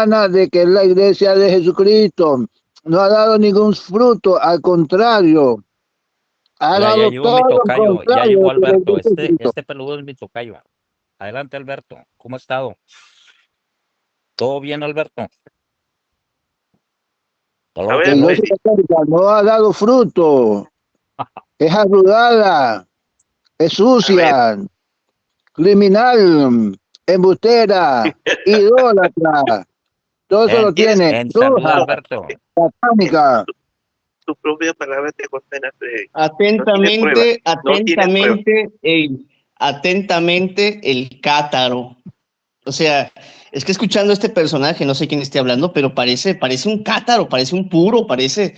de que es la iglesia de Jesucristo. No ha dado ningún fruto, al contrario, ha Ya dado llegó todo mi lo tocayo, ya contrario llegó de que la Alberto. iglesia de Cristo. Este peludo es mi tocayo. Adelante, Alberto. ¿Cómo ha estado? ¿Todo bien, Alberto? A Hello, La ver, hello. iglesia católica no ha dado fruto, es arrugada, es a ver, sucia, criminal, embustera, idólatra, todo eso lo tienes tiene, En salud, bruja, Alberto. satánica. tu propia palabra te condenas. Atentamente, no tiene prueba. atentamente el cátaro. O sea, es que escuchando a este personaje, no sé quién esté hablando, pero parece un cátaro, parece un puro, parece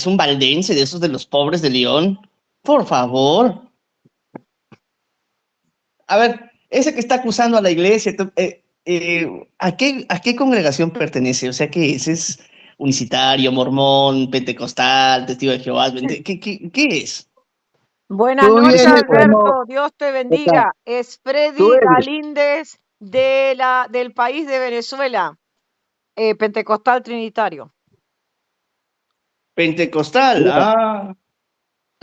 un valdense de esos de los pobres de León. Por favor. A ver, ese que está acusando a la iglesia, ¿a qué congregación pertenece? O sea, ¿qué es? ¿Es unicitario, mormón, pentecostal, testigo de Jehová? ¿Qué es? Buenas Tú noches, vienes como, Alberto. Dios te bendiga. Es tú Freddy eres, Galíndez del país de Venezuela, pentecostal trinitario. Pentecostal, o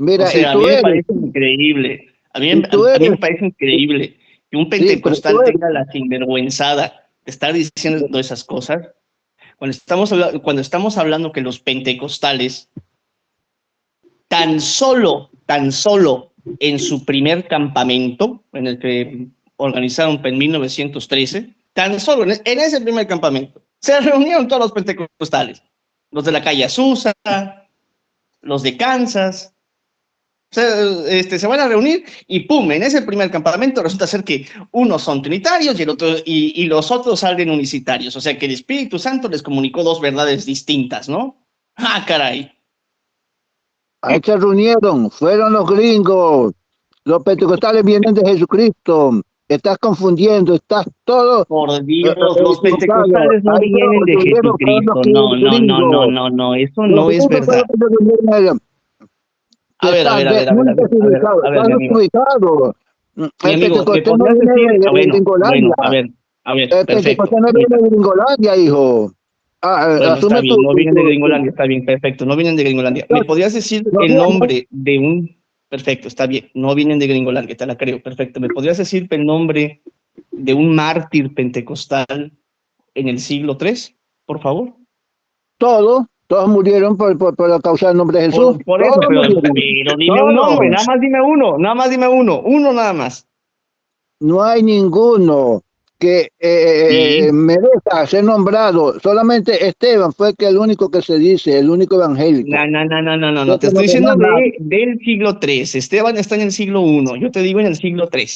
mira, y sea, a tú mí me eres, parece increíble. y tú A mí me eres, parece increíble que un sí, pero tú pentecostal eres, tenga la sinvergüenzada de estar diciendo esas cosas. Cuando estamos hablando que los pentecostales, tan solo en su primer campamento, en el que organizaron en 1913, tan solo en ese primer campamento, se reunieron todos los pentecostales, los de la calle Azusa, los de Kansas. O sea, se van a reunir y pum, en ese primer campamento resulta ser que unos son trinitarios y los otros salen unicitarios. O sea que el Espíritu Santo les comunicó dos verdades distintas, ¿no? ¡Ah, caray! ahí se reunieron, fueron los gringos, los pentecostales vienen de Jesucristo, estás confundiendo, estás todo Por Dios, los equivocado. pentecostales no Ahí vienen de se reunieron fueron los Jesucristo. No, no, no, no, gringos, no, no, eso los no es gringos fueron verdad. los que se reunieron. A ver, a Estás ver, a ver, a ver, muy desubicado, a ver, estás mi amigo. desubicado. Mi El amigo, ¿me pentecostés no podrías viene decir? de Gringolandia, Bueno, a ver, el perfecto. pentecostés no viene de Gringolandia, hijo. Bueno, está Asume bien, no vienen de tu- Gringolandia, está bien, perfecto, no vienen de Gringolandia. no, ¿Me podrías decir no el viene. nombre de un... Perfecto, está bien, no vienen de Gringolandia, te la creo, perfecto. ¿Me podrías decir el nombre de un mártir pentecostal en el siglo III, por favor? Todos murieron por la causa del nombre de Jesús, Por eso, todos murieron, pero dime un nombre, todos. nada más dime uno nada más. No hay ninguno que Sí. merezca ser nombrado. Solamente Esteban fue que el único que se dice, el único evangélico. No, te Porque estoy los diciendo demás, del siglo III. Esteban está en el siglo I, yo te digo en el siglo III.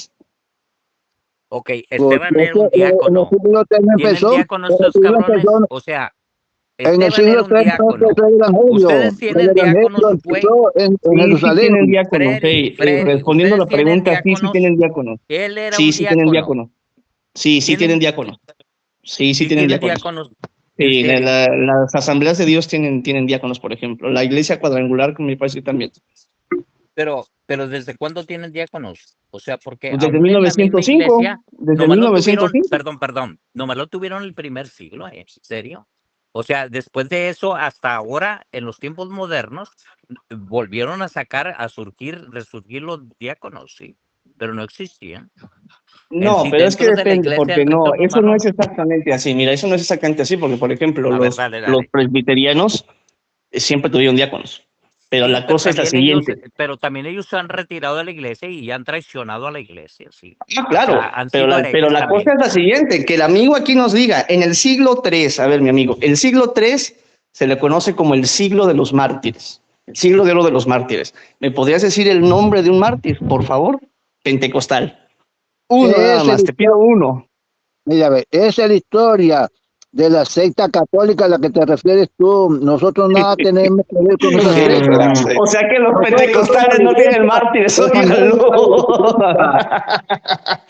Ok, porque Esteban era un en el diácono. siglo III ¿Tienen empezó, diáconos estos cabrones? O sea, en el Esteban siglo era un III no diácono. empezó el evangelio. Ustedes tienen El evangelio diáconos, güey. empezó en Sí Jerusalén. tienen diáconos. Freddy, Respondiendo a ustedes la tienen pregunta, sí diáconos. tienen diáconos. Él era Sí, un sí tienen diácono. diáconos. Sí tienen ¿Tienen, diáconos. Sí tienen tienen diáconos. diáconos? ¿En Sí, serio? las asambleas de Dios tienen diáconos, por ejemplo. La iglesia cuadrangular, me parece que también. Pero ¿desde cuándo tienen diáconos? O sea, porque Pues desde aún en la misma 1905. iglesia, Desde nomás lo tuvieron, 1905. nomás lo tuvieron el primer siglo, ¿en serio? O sea, después de eso, hasta ahora, en los tiempos modernos, volvieron a resurgir los diáconos, sí, pero no existían. No, pero es que Dentro de la depende, iglesia de porque Cristo no, eso no romano, es exactamente así. Mira, eso no es exactamente así, porque, por ejemplo, a ver, los dale. presbiterianos siempre tuvieron diáconos. Pero Sí, la cosa es la siguiente. pero también ellos se han retirado de la iglesia y han traicionado a la iglesia, sí. Ah, O sea, claro, han pero sido pero herejes la cosa también. es la siguiente, que el amigo aquí nos diga, en el siglo III, a ver, mi amigo, el siglo III se le conoce como el siglo de los mártires, el siglo de oro de los mártires. ¿Me podrías decir el nombre de un mártir, por favor? Pentecostal. Uno nada Esa es más, te pido uno. Mira, ve, esa es la historia de la secta católica a la que te refieres tú. Nosotros nada tenemos que ver con esa ¿Qué secta. clase? O sea que los Nosotros somos pentecostales la no tienen iglesia mártires, evangélica de óigalo. Jesucristo. A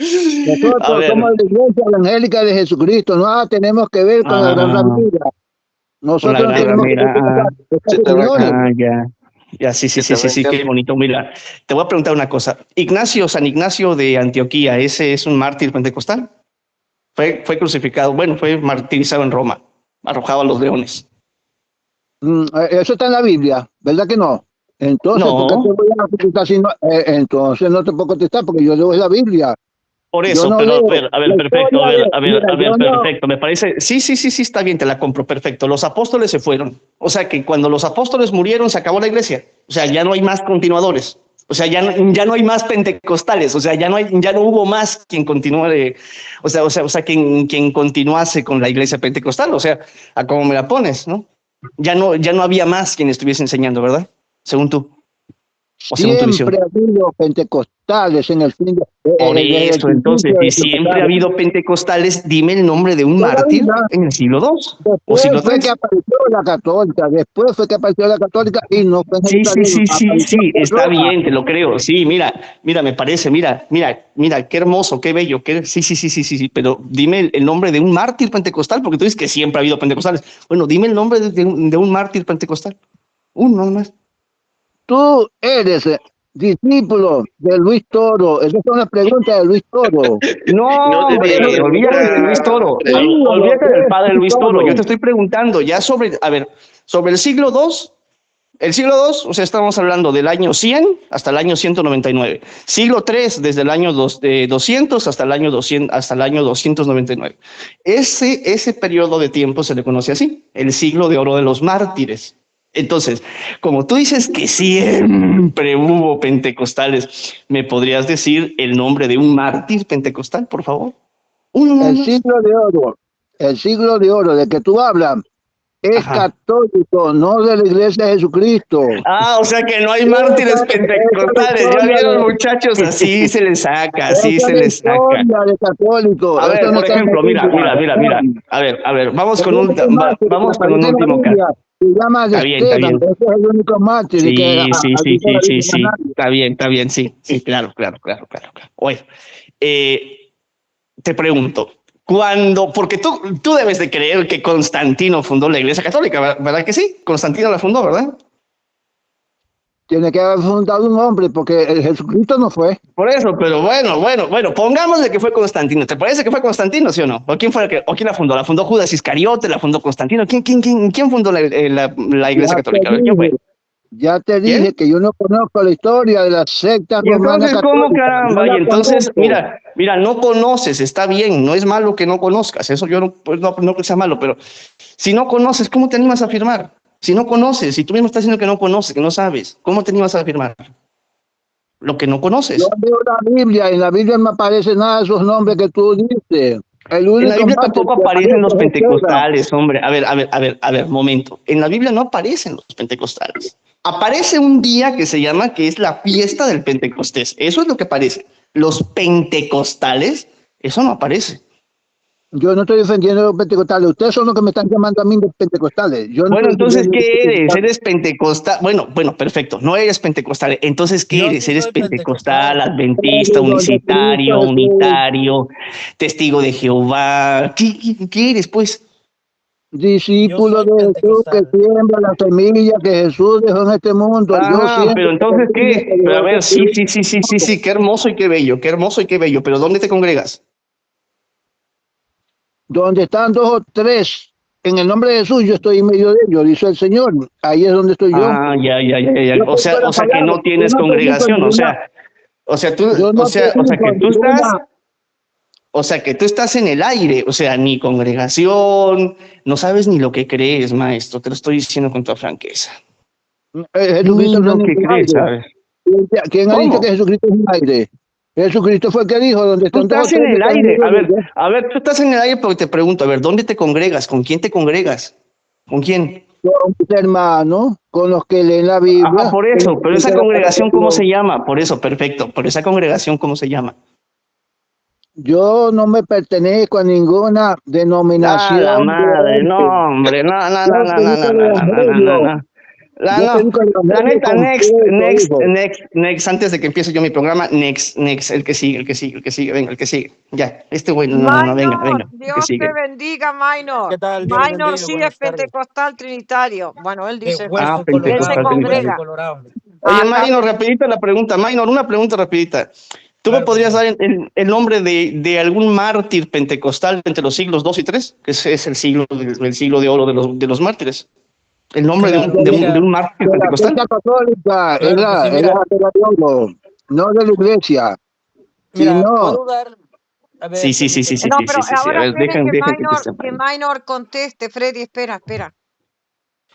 Nosotros somos ver. la iglesia evangélica de Jesucristo. Nada tenemos que ver con la Gran Ah, Ramira. con la Nosotros no gran tenemos que ver ramera. con Se esas te va a reuniones. Ya, sí, se te va a qué bonito. Mira, te voy a preguntar una cosa. San Ignacio de Antioquía, ¿ese es un mártir pentecostal? Fue crucificado, bueno, fue martirizado en Roma. arrojado a los leones. Eso está en la Biblia, ¿verdad que no? Entonces, No. ¿por qué te voy a contestar si no? Entonces no te puedo contestar porque yo leo la Biblia. Por Yo eso, no pero leo a ver, la perfecto, historia mira, yo no, perfecto, me parece, sí, está bien, te la compro, perfecto. Los apóstoles se fueron, o sea que cuando los apóstoles murieron se acabó la iglesia, o sea, ya no hay más continuadores, o sea, ya no hay más pentecostales, o sea, ya no hubo más quien continúe, quien continuase con la iglesia pentecostal, o sea, a cómo me la pones, ¿no? Ya no había más quien estuviese enseñando, ¿verdad? Según tú, o según tu visión. siempre ha habido pentecostales en el fin Por desde el eso, entonces, principio si de su siempre ha pecado. habido pentecostales, dime el nombre de un mártir Todavía, en el siglo II o después siglo fue que III. apareció la católica, después fue que apareció la católica y no fue en Jerusalén, apareció en Está Roma. bien, te lo creo. Sí, mira, me parece, mira, qué hermoso, qué bello, sí, pero dime el nombre de un mártir pentecostal, porque tú dices que siempre ha habido pentecostales. Bueno, dime el nombre de un mártir pentecostal. Uno más. Tú eres discípulo de Luis Toro. Esa es una pregunta de Luis Toro. No, No Por eso hombre, debía olvídate de Luis preguntar, Toro, hombre. olvídate del padre Luis Luis Toro. Yo te Toro. estoy preguntando ya sobre el siglo II. El siglo II, o sea, estamos hablando del año 100 hasta el año 199. Siglo III, desde el año 200 hasta el año 200, hasta el año 299. Ese periodo de tiempo se le conoce así, el siglo de oro de los mártires. Entonces, como tú dices que siempre hubo pentecostales, ¿me podrías decir el nombre de un mártir pentecostal, por favor? Uno nada El más. siglo de oro de que tú hablas es Ajá. católico, no de la iglesia de Jesucristo. O sea que no hay Esa, mártires esa es la pentecostales. Ya historia vieron, muchachos, así se les saca, esa así es se la les saca. historia de católico. A ver, Eso no por está en la ejemplo, mira. Biblia. A ver, vamos El con único mártir que vamos con un aparece en la último caso. Biblia se llama de Está Esteban. bien. Ese es el único mártir y que aquí no la Biblia a nadie. Está bien, sí, claro. Oye, te pregunto, porque tú debes de creer que Constantino fundó la Iglesia Católica, ¿verdad que sí? Constantino la fundó, ¿verdad? Tiene que haber fundado un hombre porque el Jesucristo no fue. Por eso, pero bueno, pongámosle que fue Constantino. ¿Te parece que fue Constantino, sí o no? ¿O quién la fundó? ¿La fundó Judas Iscariote? ¿La fundó Constantino? ¿Quién fundó la Iglesia Católica? A ver, ¿quién fue? Ya te ¿Quién? dije que yo no conozco la historia de la secta Y romana entonces, ¿cómo católica. caramba? No Y la entonces, conozco. mira, no conoces, está bien, no es malo que no conozcas, eso yo no que sea malo, pero si no conoces, ¿cómo te animas a afirmar? Si no conoces, si tú mismo estás diciendo que no conoces, que no sabes, ¿cómo te animas a afirmar? Lo que no Yo conoces. leo la Biblia y en la Biblia no aparece nada de esos nombres que tú dices. El En la único Biblia mártir tampoco que aparecen aparece los es Esteban. pentecostales, hombre. A ver, momento. En la Biblia no aparecen los pentecostales. Aparece un día que es la fiesta del Pentecostés. Eso es lo que aparece. Los pentecostales, eso no aparece. Yo no estoy defendiendo a los pentecostales. Ustedes son los que me están llamando a mí de pentecostales. Yo no Bueno, estoy entonces, defendiendo a los ¿qué eres? pentecostales. ¿Eres pentecostal? Bueno, perfecto. No eres pentecostal. Entonces, ¿qué Yo eres? sí ¿Eres soy pentecostal, pentecostal. adventista, Donde Cristo unicitario, Jesús, unitario, testigo de Jehová? ¿Qué eres, pues? Yo discípulo soy de Jesús que pentecostal. siembra la semilla que Jesús dejó en este mundo. Yo Pero siembro la entonces, semilla que ¿qué? Pero a dejó ver, Jesús en este mundo. sí, qué hermoso y qué bello, pero ¿dónde te congregas? Donde están dos o tres en el nombre de Jesús, yo estoy en medio de ellos, dice el Señor. Ahí es donde estoy yo. Ya. Yo O sea, predico la que palabra. no tienes congregación, Yo no predico ninguna. o sea, que tú estás en el aire, o sea, ni congregación, no sabes ni lo que crees, maestro, te lo estoy diciendo con toda franqueza. Ni Jesucristo no es lo que ningún crees, aire. ¿sabes? ¿Quién ha dicho que ¿Cómo? Jesucristo es un aire? Jesucristo fue el que dijo, donde Tú están dos o estás en tres, yo el estoy en aire. medio de ellos. Tú estás en el aire, pero te pregunto, a ver, ¿dónde te congregas? ¿Con quién te congregas? ¿Con quién? Con mis hermanos, con los que leen la Ajá, Biblia. por eso, pero esa Con los que congregación, ¿cómo se yo, llama? Por eso, perfecto, pero esa congregación, ¿cómo se llama? yo no me pertenezco a ninguna La denominación de madre, no, arte. hombre, no. Yo predico el evangelio. Yo predico el La evangelio neta, completo, hijo. next, antes de que empiece yo mi programa, next, el que sigue, venga, el que sigue. Ya, este güey, no, venga, Minor, el que Dios te sigue. bendiga, Minor. ¿Qué tal? Dios le Minor bendiga. sí es Buenas tardes. pentecostal trinitario. Bueno, él De dice, hueso él se colorado, pentecostal de hueso congrega. trinitario. colorado. Oye, Acá, Minor, rapidita la pregunta, Minor, una pregunta rapidita. ¿Tú me podrías dar el nombre de algún mártir pentecostal entre los siglos 2 y 3? Que ese es el siglo de oro de los mártires. El nombre Claro, de mira, un mártir De la pentecostal. Iglesia Católica, Claro que sí, es mira. la de oro, no de la Iglesia. Si mira, no, puedo dar, a Sí, ver, sí, sí, sí, permíteme. sí, No, sí, pero sí, sí, sí. A ahora ver, quieren dejen que Minor conteste, Freddy, espera.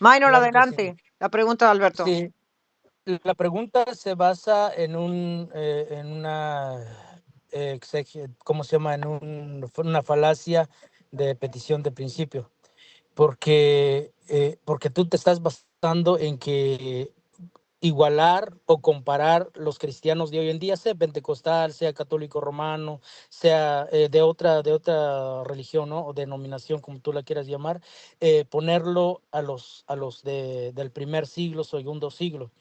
Minor, Claro que sí. adelante. La pregunta de Alberto. Sí, la pregunta se basa en una, ¿cómo se llama? Una falacia de petición de principio, porque tú te estás basando en que igualar o comparar los cristianos de hoy en día, sea pentecostal, sea católico romano, sea de otra religión, ¿no? O denominación, como tú la quieras llamar, ponerlo a los del primer siglo, segundo siglo.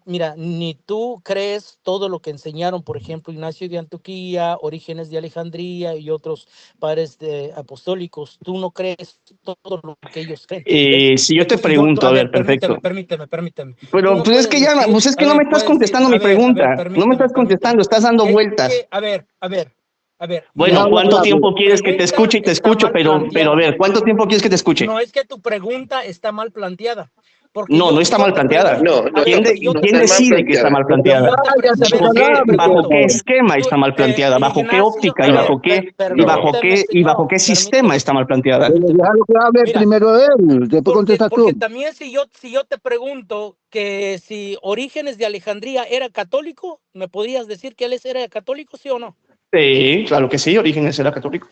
Mira, ni tú crees todo lo que enseñaron, por ejemplo, Ignacio de Antioquía, Orígenes de Alejandría y otros padres apostólicos. Tú no crees todo lo que ellos creen. ¿Ves? Si yo te Entonces, pregunto, a a ver, ver, perfecto. permíteme. Tú Pero no pues es puedes que ya, decir, pues es a que no me ver, estás puedes decir, contestando mi pregunta. No me estás permíteme. contestando, estás dando vueltas. A ver, ya Bueno, mira, habla ¿cuánto claro. tiempo tu quieres que te pregunta escuche? Y te está escucho, mal pero a planteada. ver, ¿cuánto tiempo quieres que te escuche? No es que tu pregunta está mal planteada, porque No, no si está yo mal te planteada. No, pregunto, a no, ver, no, si yo no te ¿Quién está mal decide pregunto, que está planteada. mal si planteada? yo te, Cállate, a ver, salame, por ¿Bajo qué favor. esquema está mal planteada? ¿Bajo qué Ignacio, óptica a y ver, bajo qué No. y bajo qué sistema está mal planteada? Pero déjalo que hable Mira, primero él, después contestas tú. porque también si yo te pregunto que si Orígenes de Alejandría era católico, ¿me podrías decir que él era católico, sí o no? Sí, claro que sí, Orígenes era católico,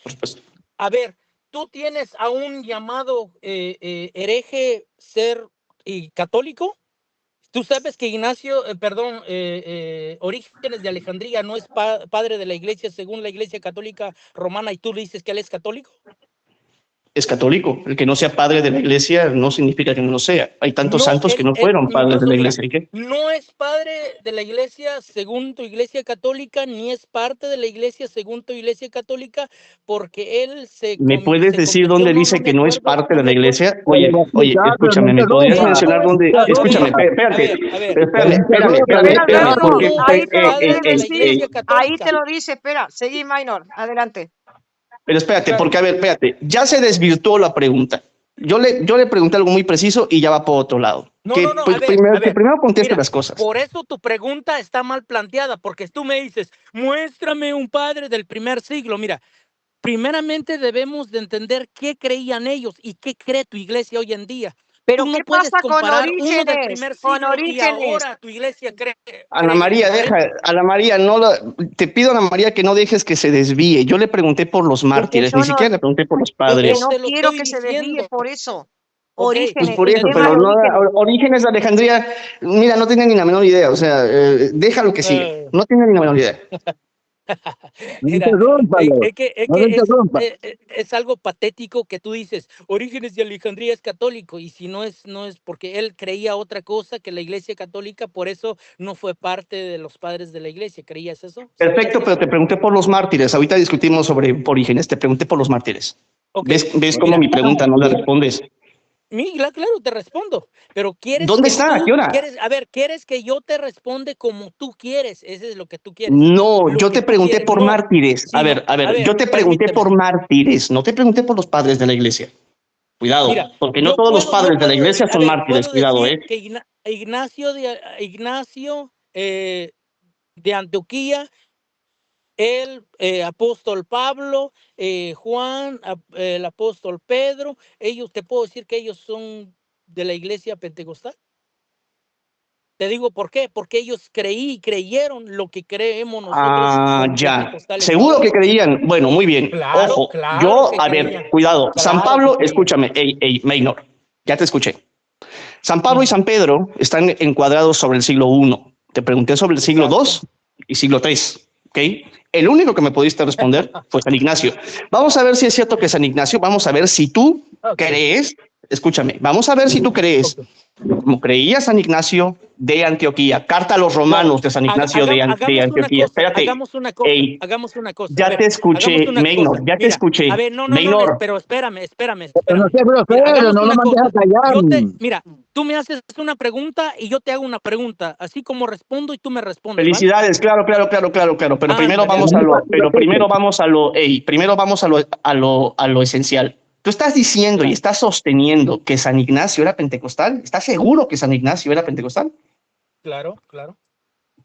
por supuesto. A ver, tú tienes a un llamado hereje ser católico. Tú sabes que Orígenes de Alejandría no es padre de la iglesia según la iglesia católica romana y tú le dices que él es católico. Es católico. El que no sea padre de la iglesia no significa que no lo sea. Hay tantos No, santos que no fueron padres de incluso, la mira, iglesia. ¿Y qué? no es padre de la iglesia según tu iglesia católica, ni es parte de la iglesia según tu iglesia católica, porque él ¿Me puedes se decir convirtió, dónde dice que no es parte no de me la acuerdo. iglesia? Te lo voy a Oye, explicar, pero no escúchame, ¿me podrías interrumpa. mencionar Esto es dónde? Escúchame, católico. espérate, A ver, No interrumpa, Espera, espérame, Alberto, déjalo. porque, ahí te lo quiere padre de la decir. iglesia Ahí católica. te lo dice. Espera, seguí, Minor. Adelante. pero espérate, Claro. porque a ver, espérate, ya se desvirtuó la pregunta. Yo le pregunté algo muy preciso y ya va por otro lado. No, Que, a ver, que primero conteste mira, las cosas. por eso tu pregunta está mal planteada, porque tú me dices, muéstrame un padre del primer siglo. Mira, primeramente debemos de entender qué creían ellos y qué cree tu iglesia hoy en día. Pero Tú no ¿qué puedes pasa con comparar uno del Orígenes? primer Con siglo y Orígenes. ahora tu iglesia Ana cree María, diferente. Ana María, te pido, Ana María, que no dejes que se desvíe. Yo le pregunté por los Porque mártires, yo ni no, siquiera le pregunté por los porque Yo padres. no te lo quiero estoy que se desvíe diciendo. por eso. Ok, Pues Orígenes, por el eso, tema pero de no, Orígenes. Orígenes de Alejandría, mira, no tiene ni la menor idea, o sea, déjalo que siga, no tiene ni la menor idea. No Mira, interrúmpalo. No lo interrumpa. es algo patético que tú dices, Orígenes de Alejandría es católico, y si no es porque él creía otra cosa que la iglesia católica, por eso no fue parte de los padres de la iglesia. ¿Creías eso? ¿Sabías Perfecto, pero eso? te pregunté por los mártires, ahorita discutimos sobre Orígenes, te pregunté por los mártires. Ok, ¿Ves cómo mira, mi pregunta no le respondes? claro, te respondo, pero ¿Dónde está? ¿A qué hora? quieres que yo te responde como tú quieres, eso es lo que tú quieres. No, Lo yo que te tú pregunté quieres, por no, mártires. sino, A ver, yo te pregunté permíteme. por mártires, no te pregunté por los padres de la iglesia. Cuidado, Mira, porque no todos los padres de la iglesia son mártires, puedo cuidado, decir que Ignacio de Antioquía, el apóstol Pablo, Juan, el apóstol Pedro, te puedo decir que ellos son de la iglesia pentecostal. Te digo por qué, porque ellos creyeron lo que creemos nosotros como Ya. pentecostales Seguro que ahora. creían. Bueno, muy bien. Claro, Ojo, claro yo, que a creían. ver, cuidado. San Claro que Pablo, creían. escúchame, Maynor, ya te escuché. San Pablo y Ujú. San Pedro están encuadrados sobre el siglo I. Te pregunté sobre el siglo II Exacto. y siglo III, ¿ok? El único que me pudiste responder fue San Ignacio. Vamos a ver si es cierto que San Ignacio, vamos a ver si tú Ok. crees, escúchame, vamos a ver si tú crees Ok. como creía San Ignacio de Antioquía. Carta a los romanos de San Ignacio de Antioquía. Espérate. Hagamos una cosa. Ey, Hagamos una cosa. ya A ver, te escuché, hagamos una Maynor, cosa. ya te Mira, escuché. a ver, no, Maynor. pero espérame. Pero no seas Mira, grosero, hagamos no lo una mandes a cosa. callar. Mira, tú me haces una pregunta y yo te hago una pregunta, así como respondo y tú me respondes. Felicidades, ¿vale? claro. Pero primero Ándale, vamos ándale. primero vamos a lo esencial. Tú estás diciendo y Claro. estás sosteniendo que San Ignacio era pentecostal. ¿Estás seguro que San Ignacio era pentecostal? Claro.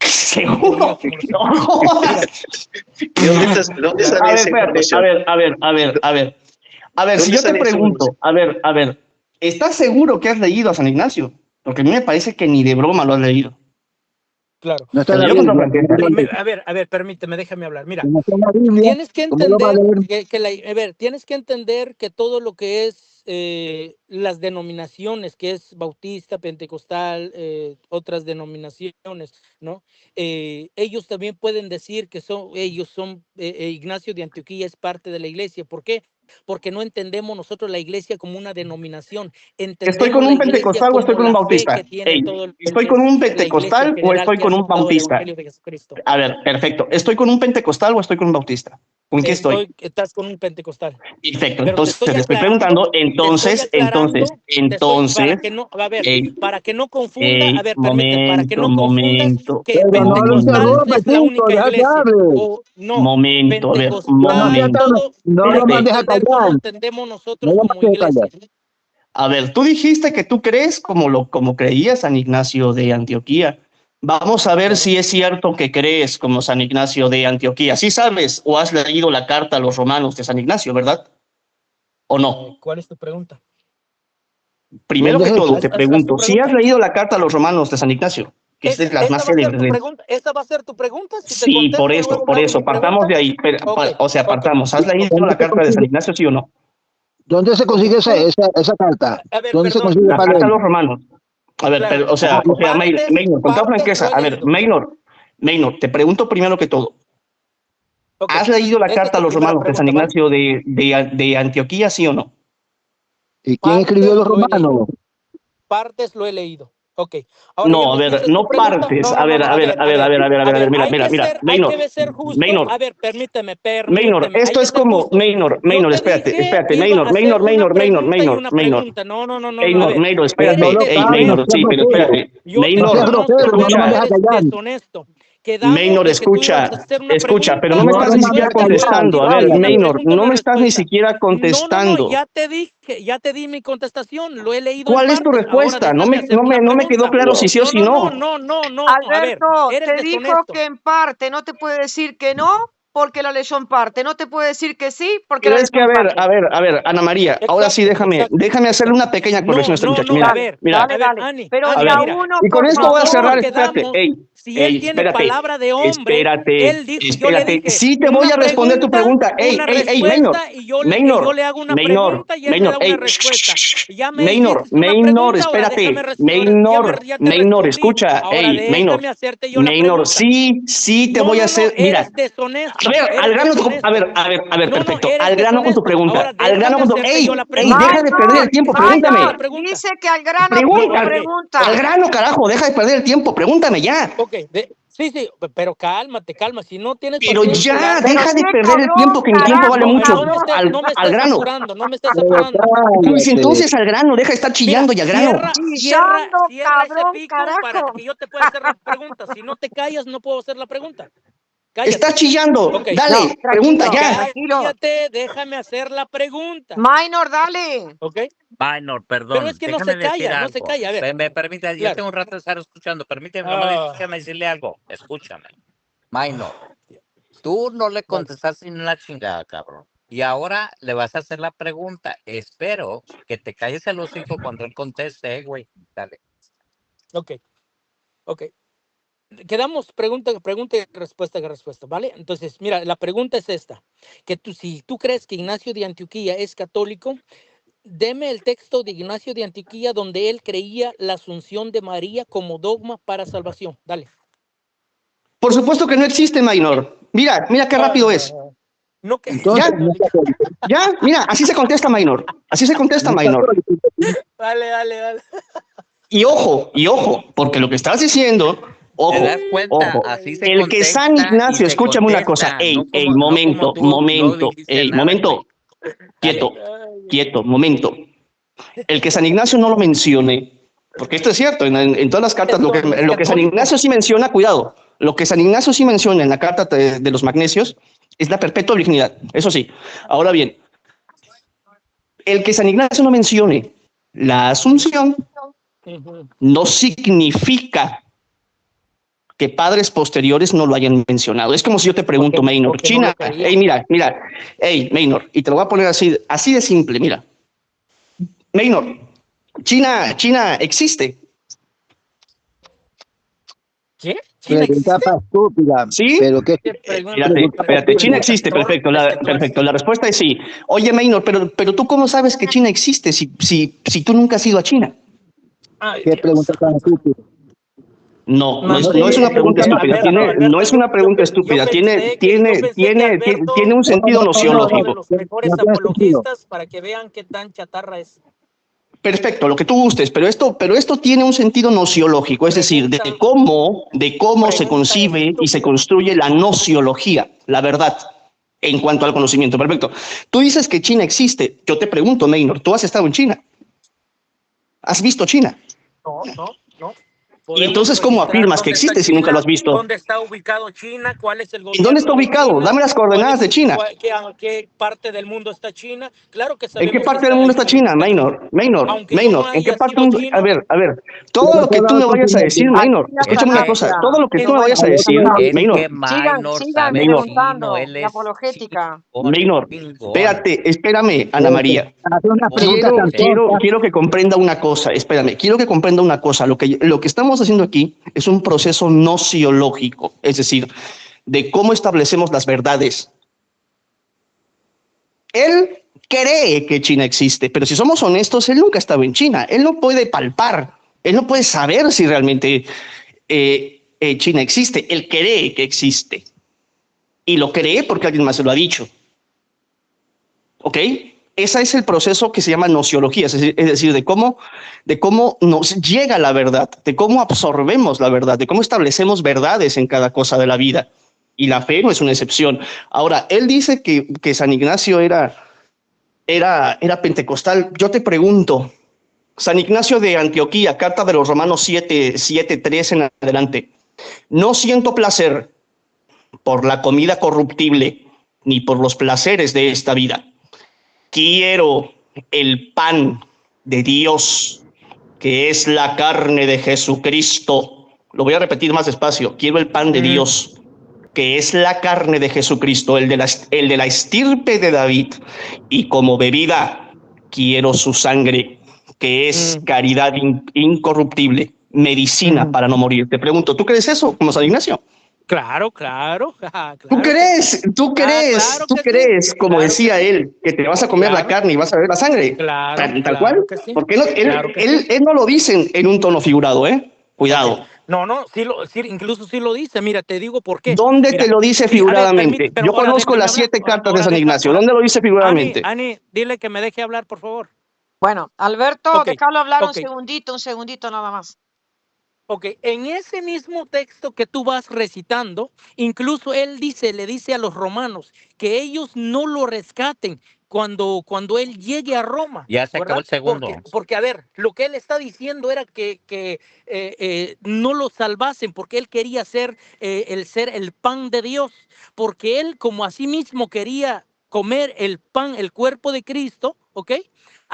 Seguro. Como lo sé. No jodas. ¿De dónde sale A ver, esa espérate, información? a ver, si ¿Dónde yo te sale esa pregunto, a ver, ¿estás seguro que has leído a San Ignacio? Porque a mí me parece que ni de broma lo has leído. Claro. No está en la Yo Biblia. contra A ver, permíteme, déjame hablar. Mira, No está en la Biblia. tienes que ¿Cómo lo va a entender leer? tienes que entender que todo lo que es las denominaciones, que es bautista, pentecostal, otras denominaciones, ¿no? Ellos también pueden decir que Ignacio de Antioquía es parte de la iglesia. ¿Por qué? Porque no entendemos nosotros la iglesia como una denominación. ¿Estoy con Entendemos la un iglesia pentecostal o estoy como con un la fe bautista? que tiene Ey, todo lo ¿estoy que con es un la iglesia en pentecostal o general estoy que ha con un aceptado el bautista? evangelio de Jesucristo. A ver, perfecto. ¿Estoy con un pentecostal o estoy con un bautista? ¿Con qué estoy? Estás con un pentecostal. Perfecto. Pero Entonces te estoy preguntando, para que no, a ver, para que no confunda, a ver, permíteme, para que momento, no confundas que Pero no lo pentecostal interrumpa, es la chico, única deja que iglesia. hable. O no, momento, a ver, Pero no sea pentecostal, tan, todo, no lo tienes que mandes a entender cómo callar. entendemos No nosotros lo como mandes a callar. iglesia. A ver, tú dijiste que tú crees como creía San Ignacio de Antioquía. Vamos a ver Claro. si es cierto que crees como San Ignacio de Antioquía. ¿Sí sabes o has leído la carta a los romanos de San Ignacio, verdad? ¿O no? ¿Cuál es tu pregunta? Primero ¿Dónde que es todo, eso? te Haz tu pregunto, si has pregunta. leído la carta a los romanos de San Ignacio, que es de las más célebres. ¿Esa va a ser tu pregunta? Si te Sí, por contesto eso, luego mi partamos pregunta. de ahí. Ok, O sea, ok, partamos. ¿Has leído ¿Dónde la se carta de San consigue, Ignacio, sí o no? dónde se consigue Tú, esa carta? a ver, ¿Dónde se perdón, consigue La para carta a leer? los romanos. A ver, claro, pero, o sea, Maynor, con toda partes franqueza, lo he a ver, leído. Maynor, te pregunto primero que todo, Ok, ¿has leído la esa es carta a tu los primera romanos de San pregunta, ¿vale? Ignacio de Antioquía, sí o no? ¿Y quién escribió los Partes lo he leído. romanos? Partes lo he leído. Ok, ahora ya No, a me ver, dices tu no pregunta. partes. No, A ver, mira, hay Maynor, que ser justo. Maynor, A ver, permíteme, Maynor, hay esto que es ser como, justos. Yo Maynor, te espérate, dije que iba a hacer una pregunta y una Maynor, pregunta. No, a ver, Maynor, Pero no espérate, lo eres calles, Maynor, no sí, seas pero grosero. espérate, yo te No seas Maynor, conozco, grosero, no lo veo escucha, mandes que a eres callar. deshonesto. Quedamos de que tú ibas a hacer una escucha, pero no pregunta me No estás lo ni mandes siquiera a callar, contestando. A ver, cállate. una Maynor, pregunta, no una me estás ni respuesta. siquiera contestando. Ya te di mi contestación, lo he leído en ¿Cuál es tu partes. Ahora respuesta? déjame hacerte una No me quedó pregunta. claro si sí o si no. A ver, Alberto, eres te dijo deshonesto. que en parte, no te puede decir que no porque la leyó en parte, no te puede decir que sí porque Pero la es leyó que, en parte. a ver, Ana María, ahora sí déjame hacerle una pequeña corrección a este muchacho. Mira, Dale, mira, dale. Pero a de ver, a Mira, uno, y con por esto voy a cerrar, favor. espérate, si él tiene espérate, palabra de hombre, él dijo, yo le dije sí te voy una a responder tu pregunta, una Maynor, respuesta y yo le hago una pregunta y él me da una respuesta. Ya me hiciste una pregunta, ahora déjame ya te Maynor, respondí. escucha, Ahora Maynor, déjame hacerte yo la Maynor, pregunta. sí te voy a hacer, mira, eres deshonesto. a ver, al Eres grano, deshonesto. a ver, No, perfecto, eres al grano con tu deshonesto. pregunta, Ahora al grano déjame con tu, hacerte yo la deja pregunta. de perder el tiempo, pregúntame. La pregunta. Dice que al grano Pregunta, pide Ok. pregunta. al grano, carajo, deja de perder el tiempo, pregúntame ya. Ok, sí, pero cálmate, si no tienes Pero paciencia, ya, Pero deja de qué perder el cabrón, tiempo, que mi tiempo vale carajo, mucho. no me Al estés grano. apurando, no me estés Pero apurando. Pues cállate. entonces al grano, deja de estar chillando y al grano. Chillando, Cierra ese cabrón, pico para carajo. que yo te pueda hacer la pregunta. Si no te callas, no puedo hacer la pregunta. Cállate. Estás chillando, Ok. dale, No, pregunta tranquilo, ya. tranquilo. Cállate, déjame hacer la pregunta. Minor, dale. ¿Ok? Minor, perdón. Pero es que no déjame se calla, decir no algo. se calla. A ver. Me permite, yo Claro. tengo un rato de estar escuchando. Permíteme, Ah. déjame decirle algo. Escúchame. Minor, tú no le contestaste ni una chingada, cabrón. Y ahora le vas a hacer la pregunta. Espero que te calles el hocico cuando él conteste, güey. Dale. Ok. Quedamos pregunta y respuesta, ¿vale? Entonces, mira, la pregunta es esta, si tú crees que Ignacio de Antioquía es católico, deme el texto de Ignacio de Antioquía donde él creía la asunción de María como dogma para salvación. Dale. Por supuesto que no existe, Maynor. Mira qué rápido es. No, que Entonces, ya, no es católico. Ya, mira, así se contesta, Maynor. Así se contesta, No es Maynor. católico. dale. Y ojo, porque lo que estás diciendo, ¿Te das ojo, cuenta? ojo, Así se el que San contesta y Ignacio, se escúchame una cosa, contesta, no como, no como tú no dijiste nada, momento, güey. quieto, Dale. momento. El que San Ignacio no lo mencione, porque esto es cierto, en todas las cartas, lo que San Ignacio sí menciona, cuidado, lo que San Ignacio sí menciona en la carta de los magnesios es la perpetua virginidad, eso sí. Ahora bien, el que San Ignacio no mencione la asunción no significa que padres posteriores no lo hayan mencionado. Es como si yo te pregunto, Maynor, porque no China, lo creía. hey, mira, hey, Maynor, y te lo voy a poner así de simple, mira. Maynor, China existe, ¿Qué? ¿China Pregunta existe? para estúpida. ¿sí? Pero qué Espérate, China existe, perfecto, la respuesta es sí. Oye, Maynor, pero tú cómo sabes que China existe si tú nunca has ido a China? Ay, qué Dios. pregunta tan estúpida. No es tiene una pregunta pregunta más estúpida, fea. no es una pregunta estúpida, tiene un sentido Alberto es uno de nociológico. los mejores No tiene sentido. apologistas para que vean qué tan chatarra es. Perfecto, lo que tú gustes, pero esto tiene un sentido nociológico, es decir, de cómo se concibe y se construye la nociología, la verdad, en cuanto al conocimiento. Perfecto. Tú dices que China existe. Yo te pregunto, Maynor, ¿tú has estado en China? ¿Has visto China? No. ¿Y entonces cómo afirmas que existe si nunca lo has visto? ¿Dónde está ubicado China? ¿Cuál es el gobierno? ¿En dónde está ubicado? Dame las coordenadas de China. ¿Qué parte del mundo está China? Claro que ¿En sabemos. qué parte del mundo está China, Maynor? Aunque yo no ¿En qué haya parte? sido chino. A ver, todo lo que tú me vayas a decir, Maynor, escúchame una cosa, todo lo que tú me vayas a decir, Es Maynor, que Maynor Sigan sabe Maynor. preguntando chino, él la es apologética. Maynor, chingón. espérame, Ana María. Hace una pregunta tan tonta. Quiero que comprenda una cosa, espérame, quiero que comprenda una cosa. Lo que estamos haciendo aquí es un proceso nociológico, es decir, de cómo establecemos las verdades. Él cree que China existe, pero si somos honestos, él nunca ha estado en China. Él no puede palpar, él no puede saber si realmente China existe. Él cree que existe. Y lo cree porque alguien más se lo ha dicho. ¿Ok? Ese es el proceso que se llama nociología, es decir, de cómo nos llega la verdad, de cómo absorbemos la verdad, de cómo establecemos verdades en cada cosa de la vida. Y la fe no es una excepción. Ahora, él dice que San Ignacio era pentecostal. Yo te pregunto, San Ignacio de Antioquía, carta de los Romanos 7:3 en adelante. No siento placer por la comida corruptible, ni por los placeres de esta vida. Quiero el pan de Dios, que es la carne de Jesucristo. Lo voy a repetir más despacio. Quiero el pan de Dios, que es la carne de Jesucristo, el de la estirpe de David. Y como bebida, quiero su sangre, que es caridad incorruptible, medicina para no morir. Te pregunto, ¿tú crees eso como San Ignacio? Claro. ¿Tú crees, como decía él, que te vas a comer la carne y vas a beber la sangre? Tal cual. Que sí. Porque él no lo dice en un tono figurado, ¿eh? Cuidado. Okay. No, incluso sí lo dice. Mira, te digo por qué. ¿Dónde te lo dice figuradamente? Pero yo conozco las 7 cartas de San Ignacio. ¿Dónde lo dice figuradamente? Ani, dile que me deje hablar, por favor. Bueno, Alberto, Ok, déjalo hablar ok. un segundito nada más. Ok, en ese mismo texto que tú vas recitando, incluso él le dice a los romanos que ellos no lo rescaten cuando él llegue a Roma. Ya se acabó el segundo. Porque, a ver, lo que él está diciendo era que no lo salvasen porque él quería ser el pan de Dios, porque él como a sí mismo quería comer el pan, el cuerpo de Cristo, ¿ok?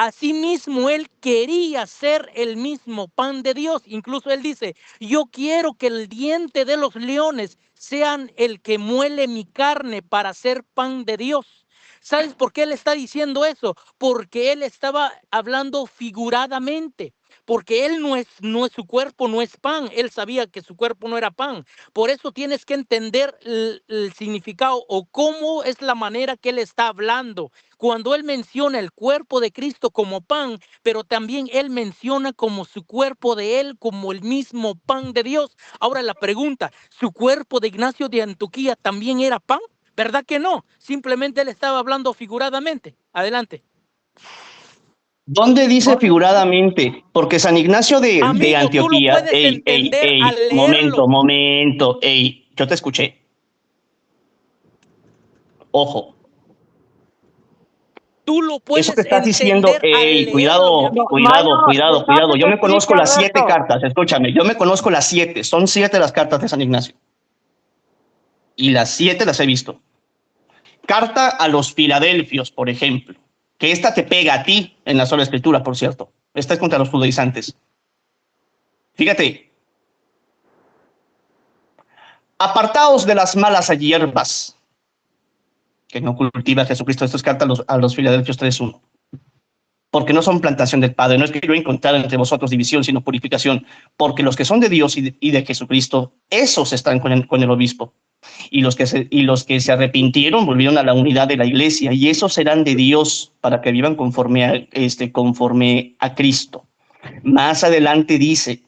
Asimismo, él quería ser el mismo pan de Dios. Incluso él dice, yo quiero que el diente de los leones sean el que muele mi carne para ser pan de Dios. ¿Sabes por qué él está diciendo eso? Porque él estaba hablando figuradamente. Porque él no es su cuerpo, no es pan. Él sabía que su cuerpo no era pan. Por eso tienes que entender el significado o cómo es la manera que él está hablando. Cuando él menciona el cuerpo de Cristo como pan, pero también él menciona como su cuerpo de él, como el mismo pan de Dios. Ahora la pregunta, ¿su cuerpo de Ignacio de Antioquía también era pan? ¿Verdad que no? Simplemente él estaba hablando figuradamente. Adelante. ¿Dónde dice figuradamente? Porque San Ignacio de Amigo, tú lo Antioquía, puedes entender al leerlo. momento, yo te escuché. Ojo, Tú lo eso puedes que estás diciendo, entender al leerlo, mi cuidado, amigo. cuidado. Yo me conozco las 7 Alberto. cartas, escúchame, yo me conozco las 7, son 7 las cartas de San Ignacio. Y las 7 las he visto. Carta a los Filadelfios, por ejemplo, que esta te pega a ti en la sola escritura, por cierto. Esta es contra los judaizantes. Fíjate. Apartaos de las malas hierbas que no cultiva Jesucristo. Esto es carta a los Filadelfios 3:1. Porque no son plantación del Padre. No es que yo encontrara entre vosotros división, sino purificación. Porque los que son de Dios y de Jesucristo, esos están con el obispo. Y los que se arrepintieron volvieron a la unidad de la iglesia, y esos serán de Dios para que vivan conforme a Cristo. Más adelante dice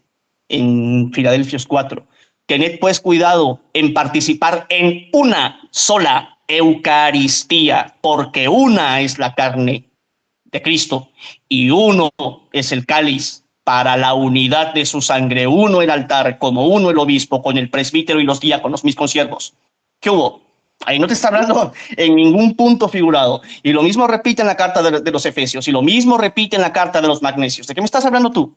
en Filadelfios 4, tened pues cuidado en participar en una sola Eucaristía, porque una es la carne de Cristo y uno es el cáliz para la unidad de su sangre, uno el altar, como uno el obispo, con el presbítero y los diáconos, mis consiervos. ¿Qué hubo? Ahí no te está hablando en ningún punto figurado. Y lo mismo repite en la carta de los Efesios, y lo mismo repite en la carta de los Magnesios. ¿De qué me estás hablando tú?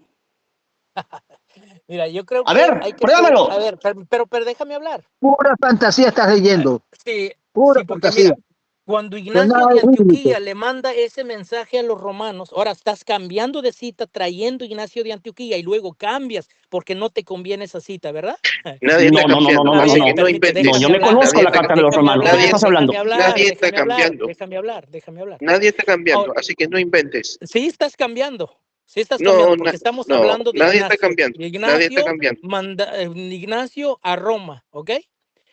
Mira, yo creo A que ver, hay que pruébamelo. a ver, pero déjame hablar. Pura fantasía estás leyendo. Sí, Pura sí, porque fantasía. mira, cuando No Ignacio nada de bíblico. Antioquía le manda ese mensaje a los romanos, ahora estás cambiando de cita, trayendo Ignacio de Antioquía, y luego cambias porque no te conviene esa cita, ¿verdad? Nadie está cambiando, A así ver, que no inventes. No, yo me hablar, conozco Nadie la está carta de los cambiando. romanos. ¿De qué estás hablando? Nadie está cambiando. déjame hablar. Nadie está cambiando, Ahora, así que no inventes. sí estás cambiando, No, porque estamos no, hablando de nadie está Ignacio. cambiando. Y Nadie está cambiando. Ignacio a Roma, ¿ok?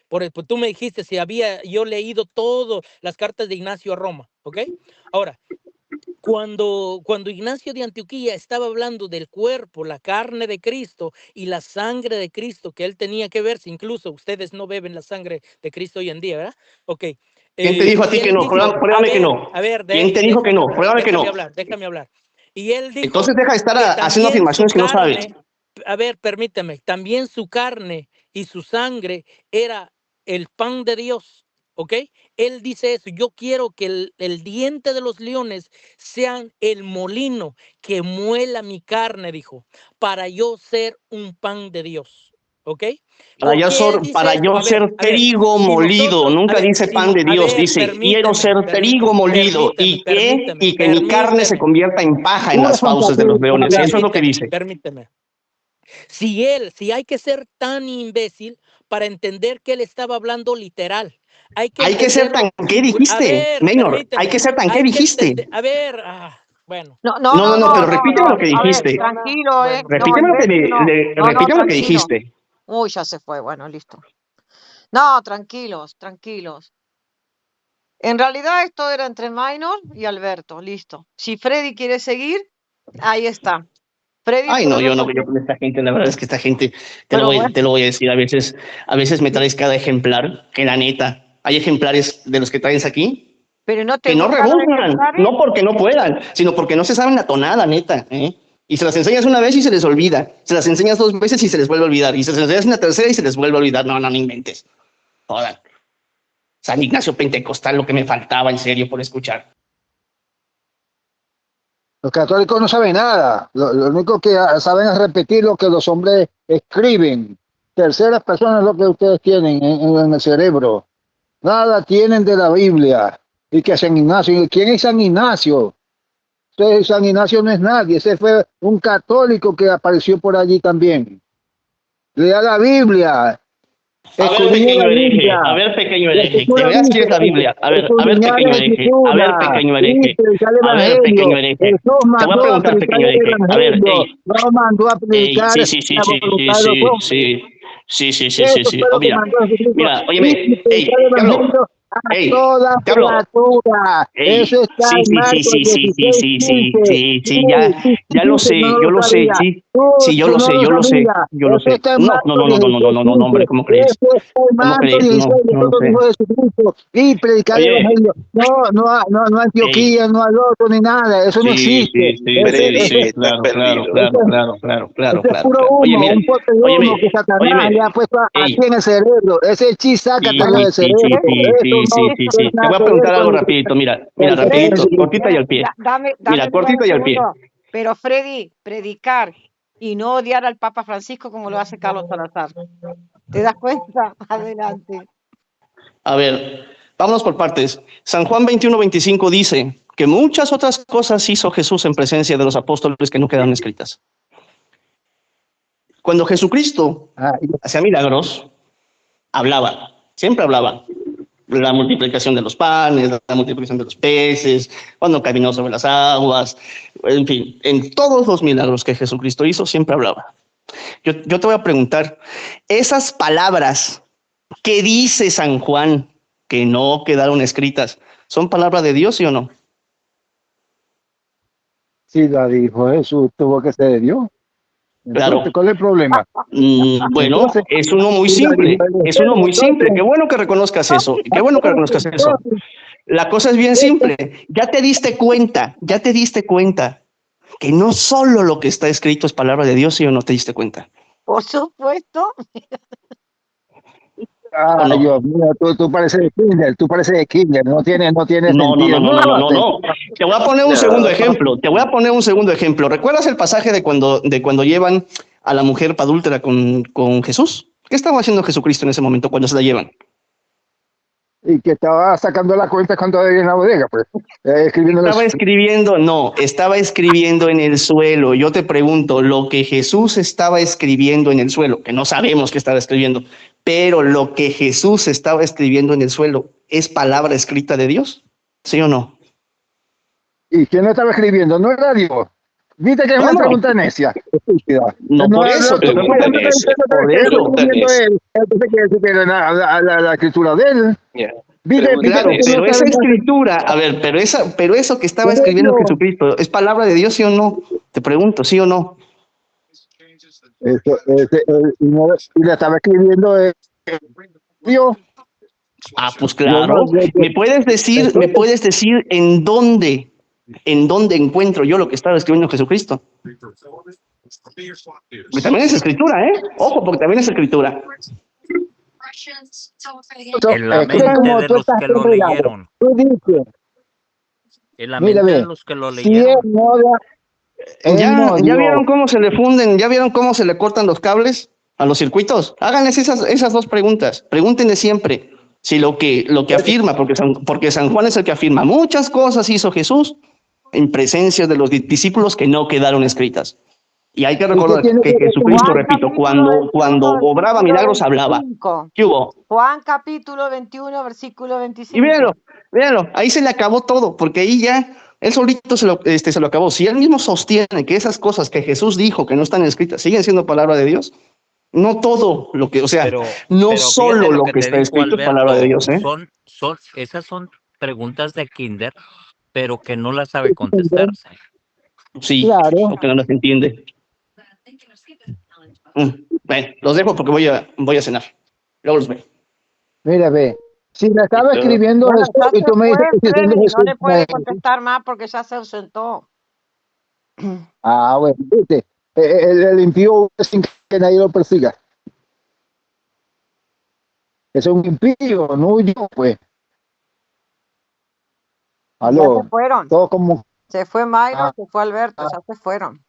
Pues tú me dijiste si había yo leído todas las cartas de Ignacio a Roma, ¿ok? Ahora, cuando Ignacio de Antioquía estaba hablando del cuerpo, la carne de Cristo y la sangre de Cristo, que él tenía que verse, incluso ustedes no beben la sangre de Cristo hoy en día, ¿verdad? Ok. ¿Quién te dijo a ti que no? Pruébame que no. ¿Quién te dijo que no? Pruébame que no. Déjame hablar. Y él dijo Entonces deja de estar que haciendo también afirmaciones su que no sabes. carne, a ver, permíteme, también su carne y su sangre era el pan de Dios, ¿ok? Él dice eso, yo quiero que el diente de los leones sean el molino que muela mi carne, dijo, para yo ser un pan de Dios, ¿ok? Para yo ser trigo molido, nunca dice pan de Dios, dice quiero ser trigo molido y que mi carne se convierta en paja en las fauces de los leones. Eso es lo que dice. Permíteme. Si hay que ser tan imbécil para entender que él estaba hablando literal. Hay que ser tan, ¿qué dijiste, Maynor? Hay que ser tan, ¿qué dijiste? A ver, bueno. No, pero repíteme lo que dijiste. Tranquilo, Repíteme lo que dijiste. Uy, ya se fue, bueno, listo. No, tranquilos. En realidad esto era entre Maynor y Alberto, listo. Si Freddy quiere seguir, ahí está. Freddy, Ay, no, yo con esta gente, la verdad es que esta gente, te lo voy a decir, a veces me traes cada ejemplar, que la neta, hay ejemplares de los que traes aquí, pero no te que no rebuznan, no porque no puedan, sino porque no se saben la tonada, neta, ¿eh? Y se las enseñas una vez y se les olvida, se las enseñas 2 veces y se les vuelve a olvidar, y se las enseñas una tercera y se les vuelve a olvidar. No inventes. Jodan. San Ignacio Pentecostal, lo que me faltaba, en serio, por escuchar. Los católicos no saben nada. Lo único que saben es repetir lo que los hombres escriben. Terceras personas es lo que ustedes tienen en el cerebro. Nada tienen de la Biblia. Y que San Ignacio, ¿quién es San Ignacio? Entonces, San Ignacio no es nadie. Ese fue un católico que apareció por allí también. Lea la Biblia. A ver, pequeño hereje, que veas que es la Biblia. A ver, pequeño hereje. Te voy a preguntar, pequeño hereje. A ver, no mandó a predicar. Sí. Mira, óyeme, Ey, toda Diablo. criatura. Ey, Eso está sí, en sí, sí, Marcos sí, sí, sí, 16, sí, sí, 15. sí, sí, ya lo sé, No yo lo lo sé, sabía. sí, sí, yo Tú lo no sé, lo yo lo sé, sabías. yo lo Eso sé. está en No, no, Marcos no, no, no, 16, no, no, no, no, hombre, 15. ¿cómo crees? Eso está en ¿Cómo Marcos crees? 16, No, de no lo todo el sé. Hijo de Jesucristo. Y predicar el Oye, evangelio. No a ey, Antioquía, no al otro, ni nada. Eso no sí, existe. sí, sí, Ese, Freddy, sí, ese, sí, estás claro, claro, perdido. claro, ese, claro, claro, claro, ese es claro, puro claro. humo, un pote de humo que Satanás le ha Óyeme, puesto aquí ey, en el cerebro. Ese chis, sácatelo sí, del sí, sí, cerebro. sí, Eso sí, no sí, sí, tiene sí. Te nada voy a que ver preguntar con algo rapidito, mira, el Señor rapidito, Freddy, Jesucristo. cortita y al pie. dame Mira, perdón un cortita y al pie. segundo. Pero Freddy, predicar y no odiar al Papa Francisco como lo hace Carlos Salazar. ¿Te das cuenta? Adelante. A ver, vámonos por partes. San Juan 21:25 dice que muchas otras cosas hizo Jesús en presencia de los apóstoles que no quedaron escritas. Cuando Jesucristo Ah, hacía milagros, hablaba, siempre hablaba. La multiplicación de los panes, la multiplicación de los peces, cuando caminó sobre las aguas, en fin, en todos los milagros que Jesucristo hizo, siempre hablaba. Yo te voy a preguntar, esas palabras que dice San Juan que no quedaron escritas, ¿son palabra de Dios, sí o no? sí, la dijo Jesús, tuvo que ser de Dios. Entonces, Claro. ¿cuál es el problema? Bueno, Entonces, es uno muy si la dijo simple, es uno muy simple. Qué entonces, bueno que reconozcas eso, qué bueno que reconozcas eso. La cosa es bien simple. Ya te diste cuenta que no solo lo que está escrito es palabra de Dios, ¿sí o no te diste cuenta? Por supuesto. ¿O ay, no? Dios mío, tú pareces de Kinder, no tiene No, no, sentido. no, no, no, no, no, Sentido. no. Te voy a poner un segundo ejemplo. Te voy a poner un segundo ejemplo. ¿Recuerdas el pasaje de cuando llevan a la mujer adúltera con Jesús? ¿Qué estaba haciendo Jesucristo en ese momento cuando se la llevan? Y que estaba sacando la cuenta cuando había en la bodega, pues, escribiendo Estaba escribiendo en el suelo. Yo te pregunto, lo que Jesús estaba escribiendo en el suelo, que no sabemos qué estaba escribiendo, pero lo que Jesús estaba escribiendo en el suelo, ¿es palabra escrita de Dios? ¿Sí o no? ¿Y quién lo estaba escribiendo? No era Dios. Viste que es una ¿Cómo? pregunta necia, estúpida. No, por eso, te Tú estoy me preguntando. estás diciendo Por que está eso. escribiendo él. Entonces quiere decir que era la escritura de él. Ya. Viste Claro, que no pero esa saben hacer. escritura, a ver, pero eso que estaba Pero escribiendo Dios, Jesucristo, ¿es palabra de Dios, sí o no? Te pregunto, ¿sí o no? y le estaba escribiendo Dios. Ah, pues Yo no, claro. ¿Me puedes decir en dónde encuentro yo lo que estaba escribiendo Jesucristo? Porque también es escritura, ¿eh? Ojo, porque también es escritura. En la Es mente como de tú los estás que lo enredado. leyeron. Tú dices, En la mira, mente de ve, los que lo si él leyeron. no, él no ¿Ya dio. vieron cómo se le funden? ¿Ya vieron cómo se le cortan los cables a los circuitos? Háganles esas dos preguntas. Pregúntenle siempre si lo que afirma, porque San Juan es el que afirma, muchas cosas hizo Jesús en presencia de los discípulos que no quedaron escritas. Y hay que ¿Y qué recordar tiene que que ver con Jesucristo, Juan repito, capítulo cuando 21, obraba versículo milagros, hablaba. 25. ¿Qué hubo? Juan capítulo 21, versículo Y 25. véanlo, ahí se le acabó todo, porque ahí ya él solito se lo acabó. Si él mismo sostiene que esas cosas que Jesús dijo que no están escritas siguen siendo palabra de Dios, no todo lo que, o sea, no Pero fíjate solo lo lo que que te está dijo escrito es palabra de Alberto. Dios, ¿eh? Esas son preguntas de kinder, pero que no las sabe contestarse. Sí, Claro. o que no las entiende. Bueno, los dejo porque voy a cenar. Luego los veo. Mira, ve, si le estaba Listo. escribiendo Bueno, Jesús ya y se tú me fue, dices que si son de Freddy. No le puede Jesús. contestar más porque ya se ausentó. Ah, bueno, viste, el impío sin que nadie lo persiga. Es un impío, no huyó, pues. Ya Aló, se fueron. todo como. Se fue Mayro, Ah, se fue Alberto, ya se fueron.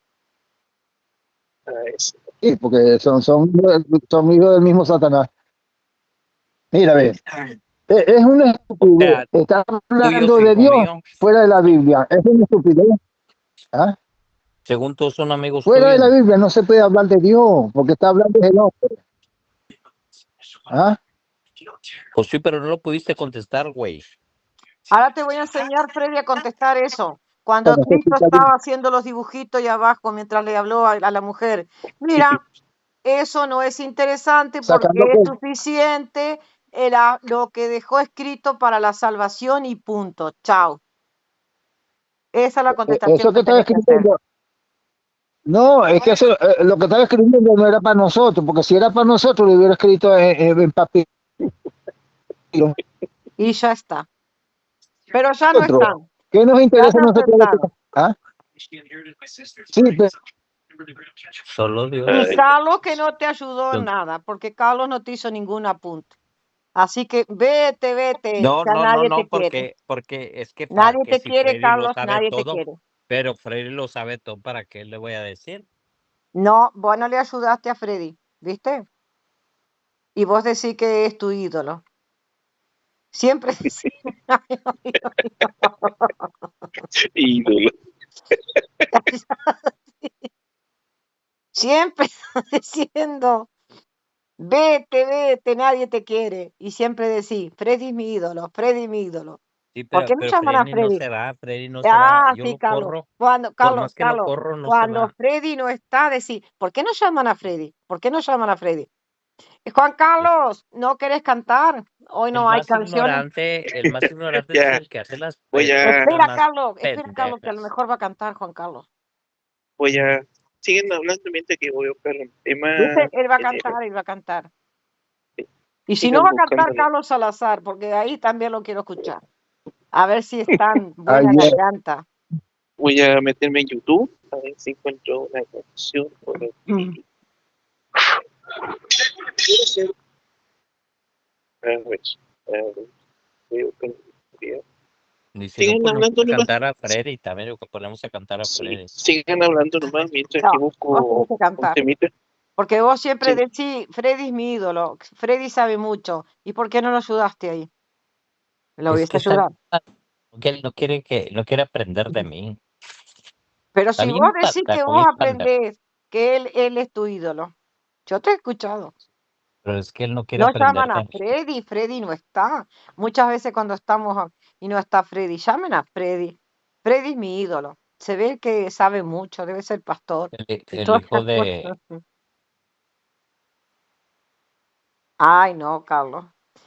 sí, porque son hijos del mismo Satanás. Mira, ve, es una O estupidez. sea, Está tú y yo, hablando de hijo Dios mío, fuera de la Biblia. Es una estupidez. ¿Ah? según todos son amigos Fuera de tuyos. la Biblia no se puede hablar de Dios, porque está hablando del hombre. ¿Ah? Pues sí, pero no lo pudiste contestar, güey. Ahora te voy a enseñar, Freddy, a contestar eso. Cuando Bueno, Cristo estaba haciendo los dibujitos ahí abajo mientras le habló a la mujer. Mira, eso no es interesante porque sacando es que suficiente lo que dejó escrito para la salvación y punto. Chao. Esa es la contestación Eso que que estaba tenés que hacer. escribiendo, no, es que eso, lo que estaba escribiendo no era para nosotros, porque si era para nosotros lo hubiera escrito en papel. Y ya está. Pero ya no Nosotros, están. ¿qué nos Ya interesa se a nosotros? aceptaron. ¿Ah? Sí, pero Solo Dios. Y Carlos que no te ayudó en Don- nada, porque Carlos no te hizo ningún apunte. Así que vete, No, que a no, no, nadie no, te quiere. porque es que para Nadie que te si quiere, Freddy lo Carlos, sabe nadie te todo, quiere. pero Freddy lo sabe todo, ¿para qué le voy a decir? No, vos no le ayudaste a Freddy, ¿viste? Y vos decís que es tu ídolo. Siempre decís. Ídolo. Siempre estás diciendo, vete, nadie te quiere. Y siempre decís, Freddy es mi ídolo, Freddy es mi ídolo. Sí, ¿Por qué no pero llaman a Freddy no Freddy? se va, Freddy no se va. Yo Sí, lo Carlos. corro, Cuando, por más que lo Carlos, corro, no se cuando va. Freddy no está, decís, ¿por qué no llaman a Freddy? ¿Por qué no llaman a Freddy? Juan Es- Carlos, ¿no querés cantar? Hoy no hay canciones. el más ignorante es Ya, el que hace las voy a, preguntas más Espera, Carlos, que a lo pendejas. mejor va a cantar Juan Carlos. siguen hablando mientras que voy a buscar un tema. Dice, él va a eh, cantar, él va a cantar. Y si no sigan va a cantar buscándolo. Carlos Salazar, porque ahí también lo quiero escuchar. A ver si es tan buena ayer, garganta. Voy a meterme en YouTube a ver si encuentro una canción por aquí. A ver, voy a buscar un video. Ni si no Sigan ponemos hablando a nomás. cantar a Freddy, también lo que ponemos a cantar a Sí, Freddy. sigan hablando nomás mientras No, que vos busco tenés que un cantar. temita. Porque vos siempre Sí. decís, Freddy es mi ídolo, Freddy sabe mucho. ¿Y por qué no lo ayudaste ahí? Lo Es hubiese que sabe, ayudado. que él no quiere aprender de mí. Pero Está si bien vos decís que pendejo, vos bien pendejo, aprendés, que él es tu ídolo. Yo te he escuchado. pero es que él no quiere No aprender llaman a de mí. Freddy no está. Muchas veces cuando estamos y no está Freddy, llamen a Freddy. Freddy es mi ídolo. Se ve que sabe mucho, debe ser pastor. Y El todas hijo esas de... cosas. Ay, no, Carlos.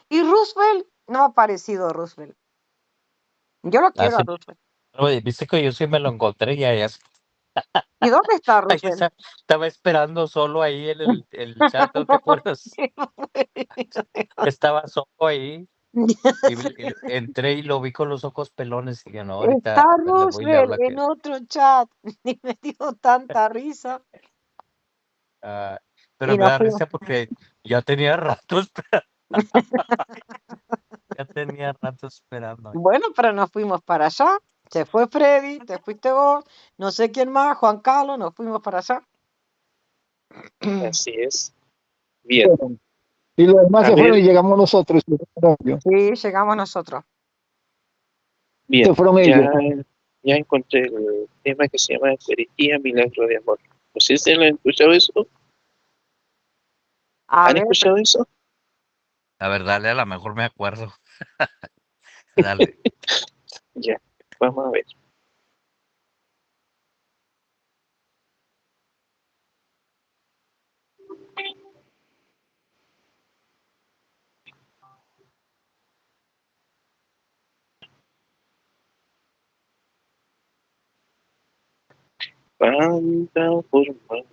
¿Y Roosevelt? No ha aparecido Roosevelt. Yo lo quiero a Hace, Roosevelt. oye, viste que yo sí me lo encontré y allá ¿Y dónde está ahí Roosevelt? estaba esperando solo ahí en el chat, ¿no te acuerdas? Estaba solo ahí y entré y lo vi con los ojos pelones y yo, no, Está ahorita le voy y le Roosevelt hablo en que otro chat. Y me dio tanta risa. ah, pero Y me nos da fuimos. risa porque ya tenía rato ya tenía rato esperando. Bueno, pero nos fuimos para allá. Se fue Freddy, te fuiste vos, no sé quién más, Juan Carlos, nos fuimos para allá. Así es. Bien. y los demás A se fueron y ver, llegamos nosotros. Sí, llegamos nosotros. bien. Se fueron ellos. Ya encontré el tema que se llama Eucaristía, Milagro de Amor. No sé si han escuchado eso. A ¿Han ver, escuchado eso? A ver, dale, a lo mejor me acuerdo. Dale. Ya, vamos a ver. Van transformado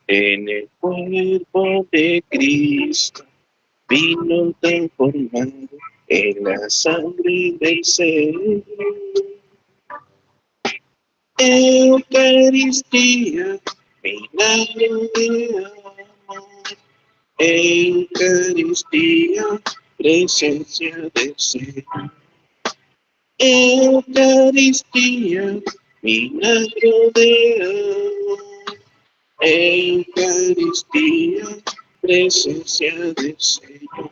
en el cuerpo de Cristo, vino transformado en la sangre del Señor. Eucaristía, milagro de amor. Eucaristía, presencia del Señor. Eucaristía, milagro de amor. Eucaristía, presencia del Señor.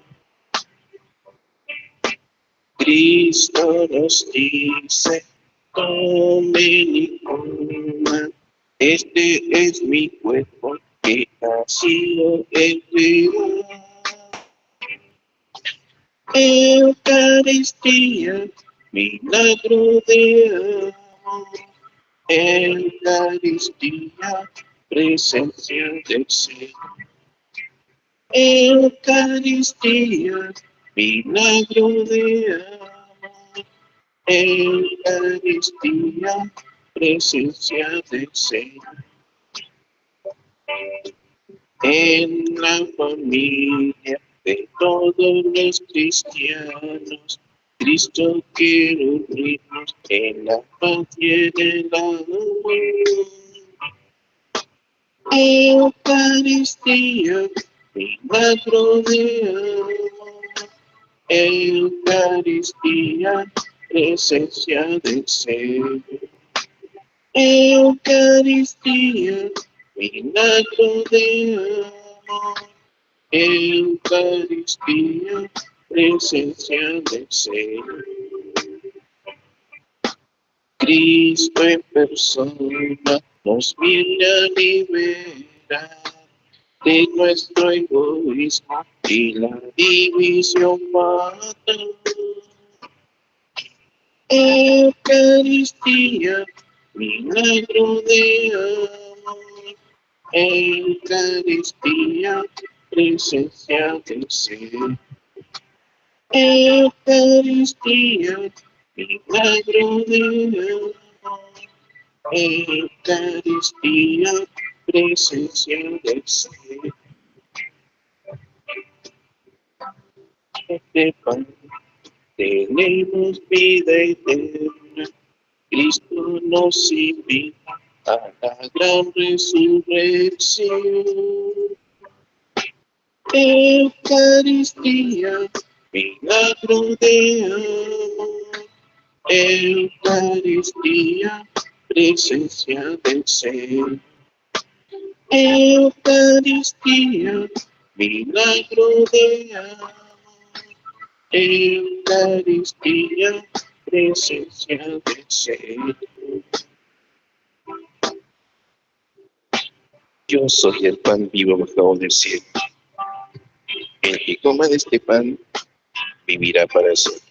Cristo nos dice, tomen y coman, este es mi cuerpo que ha sido entregado. Eucaristía, milagro de amor. Eucaristía, presencia del Señor. Eucaristía, milagro de amor, Eucaristía, presencia del Señor. En la familia de todos los cristianos, Cristo quiero unirnos en la paz y en el amor. Eucaristía, milagro de amor, Eucaristía, presencia del Señor. Eucaristía, milagro de amor, Eucaristía, presencia del Señor. Cristo en persona nos viene a liberar de nuestro egoísmo y la división fatal. Eucaristía, milagro de amor, Eucaristía, presencia del Señor. Eucaristía, milagro de amor, Eucaristía, presencia del Señor. Este pan tenemos vida eterna, Cristo nos invita a la gran resurrección. Eucaristía, milagro de amor, Eucaristía, presencia del Señor. Eucaristía, milagro de amor, Eucaristía, presencia del Señor. Yo soy el pan vivo bajado del cielo. El que coma de este pan vivirá para siempre.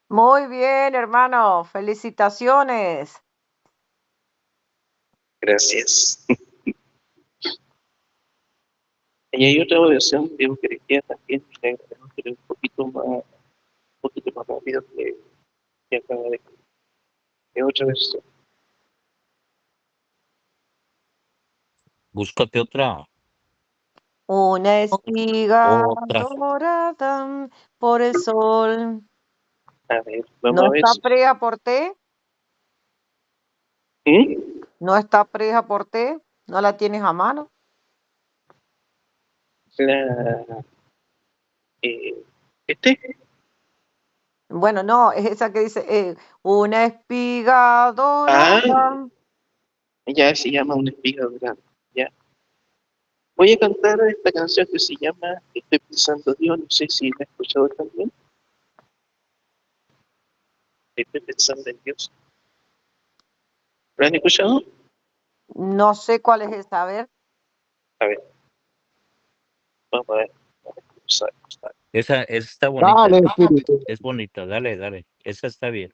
Muy bien, hermano. Felicitaciones. Gracias. Y hay otra oración de Eucaristía también, pero un poquito más rápido que acaba de otra versión. Búscate otra. Una espiga Otra. dorada por el sol. A ver, vamos ¿No a ver. está presa por té? ¿Mm? ¿No está presa por té? ¿No la tienes a mano? Bueno, no, es esa que dice una espiga dorada. Ya se llama Una espiga dorada. Ya. Voy a cantar esta canción que se llama Estoy pensando en Dios. No sé si la he escuchado también. Estoy pensando en Dios. ¿La han escuchado? No sé cuál es esa, a ver. A ver. Vamos a ver. Esa está bonita. Dale, Espíritu. Es bonita, dale. Esa está bien.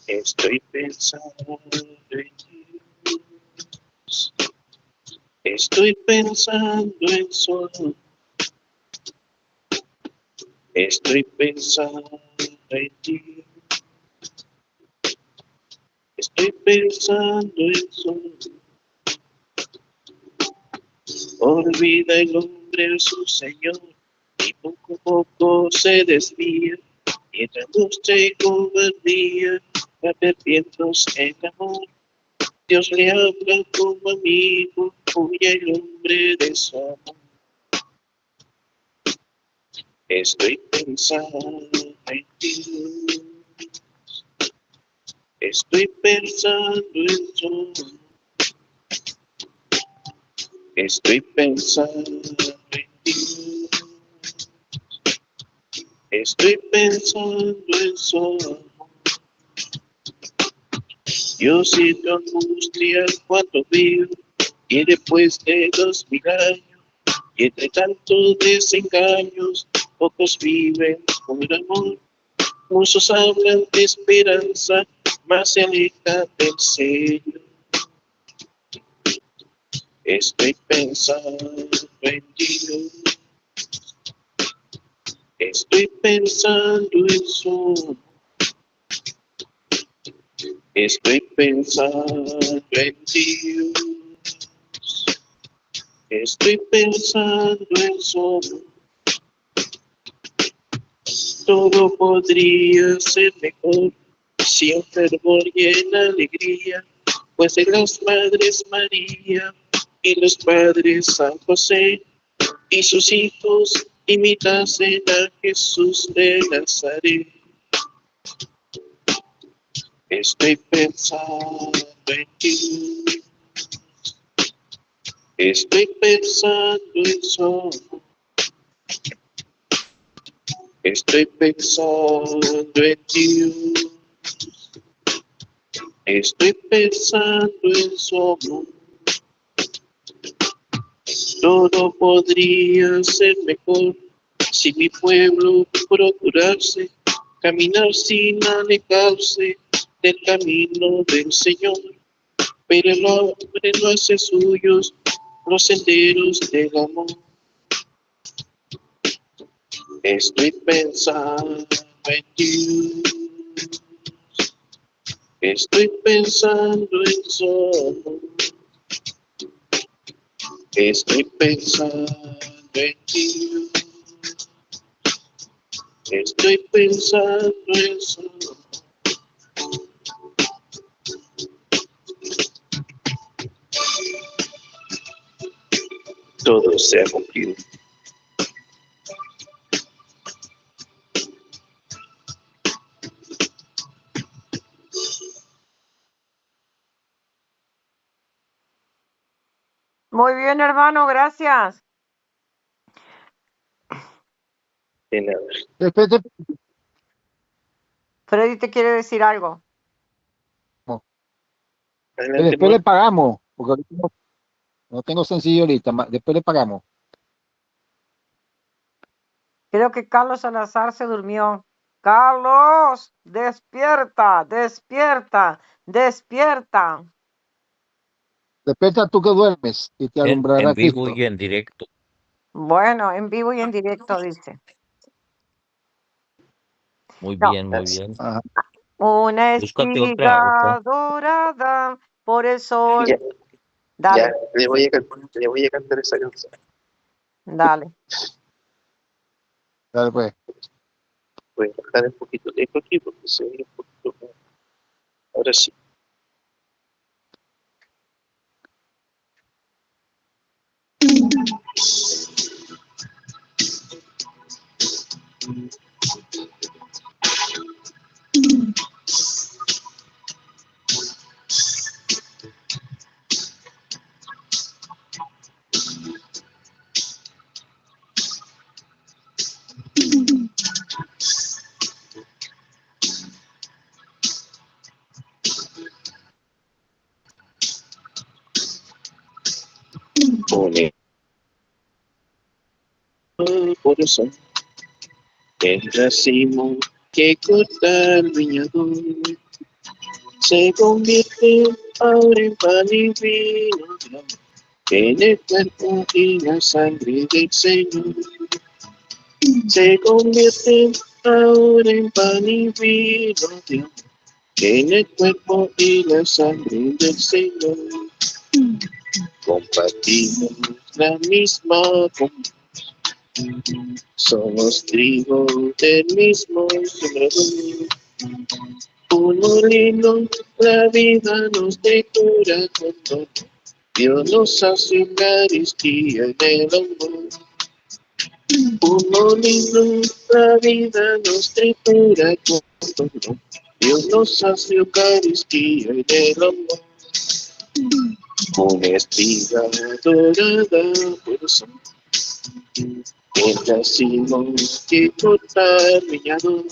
Estoy pensando en Dios. Estoy pensando en sol. Estoy pensando en ti. Estoy pensando en sol. Olvida el hombre a su Señor y poco a poco se desvía. Mientras busca y cobardía, va perdiéndose en amor. Dios le habla como amigo, huye el hombre de su amor. Estoy pensando en ti. Estoy pensando en sol. Estoy pensando en ti. Estoy pensando en su amor. Yo siento angustia cuando veo que después de 2000 años y entre tantos desengaños, pocos viven con el amor. Muchos hablan de esperanza, mas se alejan del Señor. Estoy pensando en Dios. Estoy pensando en su amor. Estoy pensando en Dios. Estoy pensando en su amor. Todo podría ser mejor si un fervor y en alegría, pues de las madres María y los padres San José y sus hijos imitasen a Jesús de Nazaret. Estoy pensando en ti. Estoy pensando en su amor. Estoy pensando en Dios. Estoy pensando en su amor. Todo podría ser mejor si mi pueblo procurase caminar sin alejarse del camino del Señor. Pero el hombre no hace suyos los senderos del amor. Estoy pensando en Dios. Estoy pensando en su amor. Estoy pensando en Dios. Estoy pensando en su amor. Todo se ha cumplido. Muy bien, hermano, gracias. De nada. Después, Freddy te quiere decir algo. Adelante, después le amor. pagamos, porque ahorita no tengo sencillo ahorita, después le pagamos. Creo que Carlos Salazar se durmió. Carlos, despierta, despierta, despierta. Despierta tú que duermes y te alumbrará En vivo Cristo. y en directo. Bueno, en vivo y en directo, dice. Muy No. bien, muy bien. Ajá. Una Búscate otra. espiga dorada por el sol. Ya, Dale, ya, le voy a cantar esa canción. dale. Dale, pues. Voy a bajar un poquito de eco aquí porque se ve un poquito. Ahora sí. Pone el corazón el racimo que corta el viñador. Se convierte ahora en pan y vino de amor, en el cuerpo y la sangre del Señor. Se convierte ahora en pan y vino de amor, en el cuerpo y la sangre del Señor. Compartimos la misma comida, somos trigo del mismo sembrador. Un molino, la vida nos decora con todo. Dios nos hace Eucaristía en el amor. Un molino, la vida nos decora con todo. Dios nos hace Eucaristía en el amor. Una espiga dorada por el sol. El racimo que corta el viñador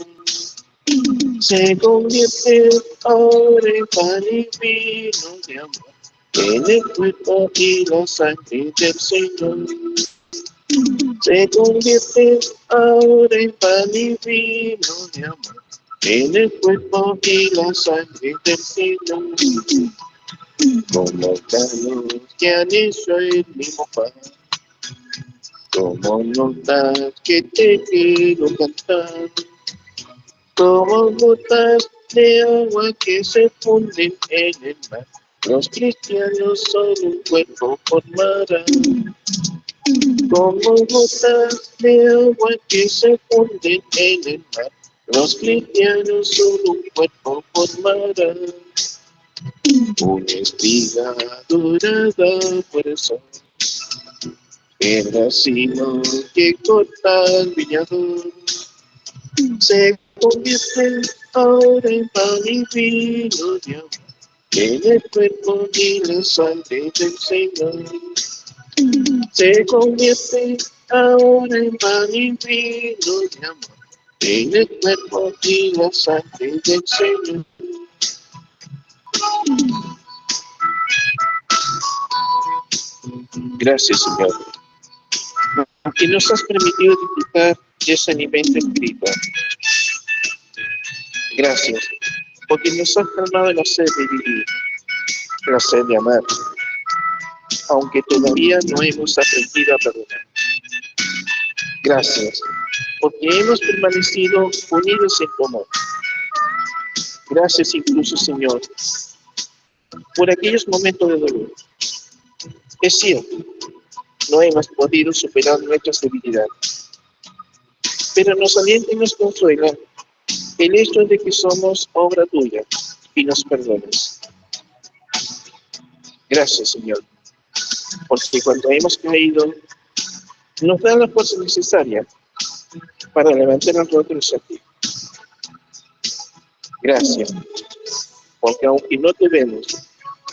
se convierte ahora en pan y vino de amor, en el cuerpo y la sangre del Señor. Se convierte ahora en pan y vino de amor, en el cuerpo y la sangre del Señor. Como Carlos que han hecho el mismo pan, como notas que te quiero cantar, como gotas de agua que se funden en el mar. Los cristianos son un cuerpo formarán, como gotas de agua que se funden en el mar. Los cristianos son un cuerpo formarán, una espiga dorada por el sol. El racimo que corta el viñador se convierte ahora en pan y vino de amor, en el cuerpo y la sangre del Señor. Se convierte ahora en pan y vino de amor, en el cuerpo y la sangre del Señor. Gracias, Señor, porque nos has permitido disfrutar de ese alimento espiritual. Gracias, porque nos has calmado la sed de vivir, la sed de amar, aunque todavía no hemos aprendido a perdonar. Gracias, porque hemos permanecido unidos en tu amor. Gracias incluso, Señor, por aquellos momentos de dolor. Es cierto, no hemos podido superar nuestras debilidades, pero nos alienta y nos consuela el hecho de que somos obra tuya y nos perdones. Gracias, Señor, porque cuando hemos caído, nos da la fuerza necesaria para levantar los rostros a ti. Gracias, porque aunque no te vemos,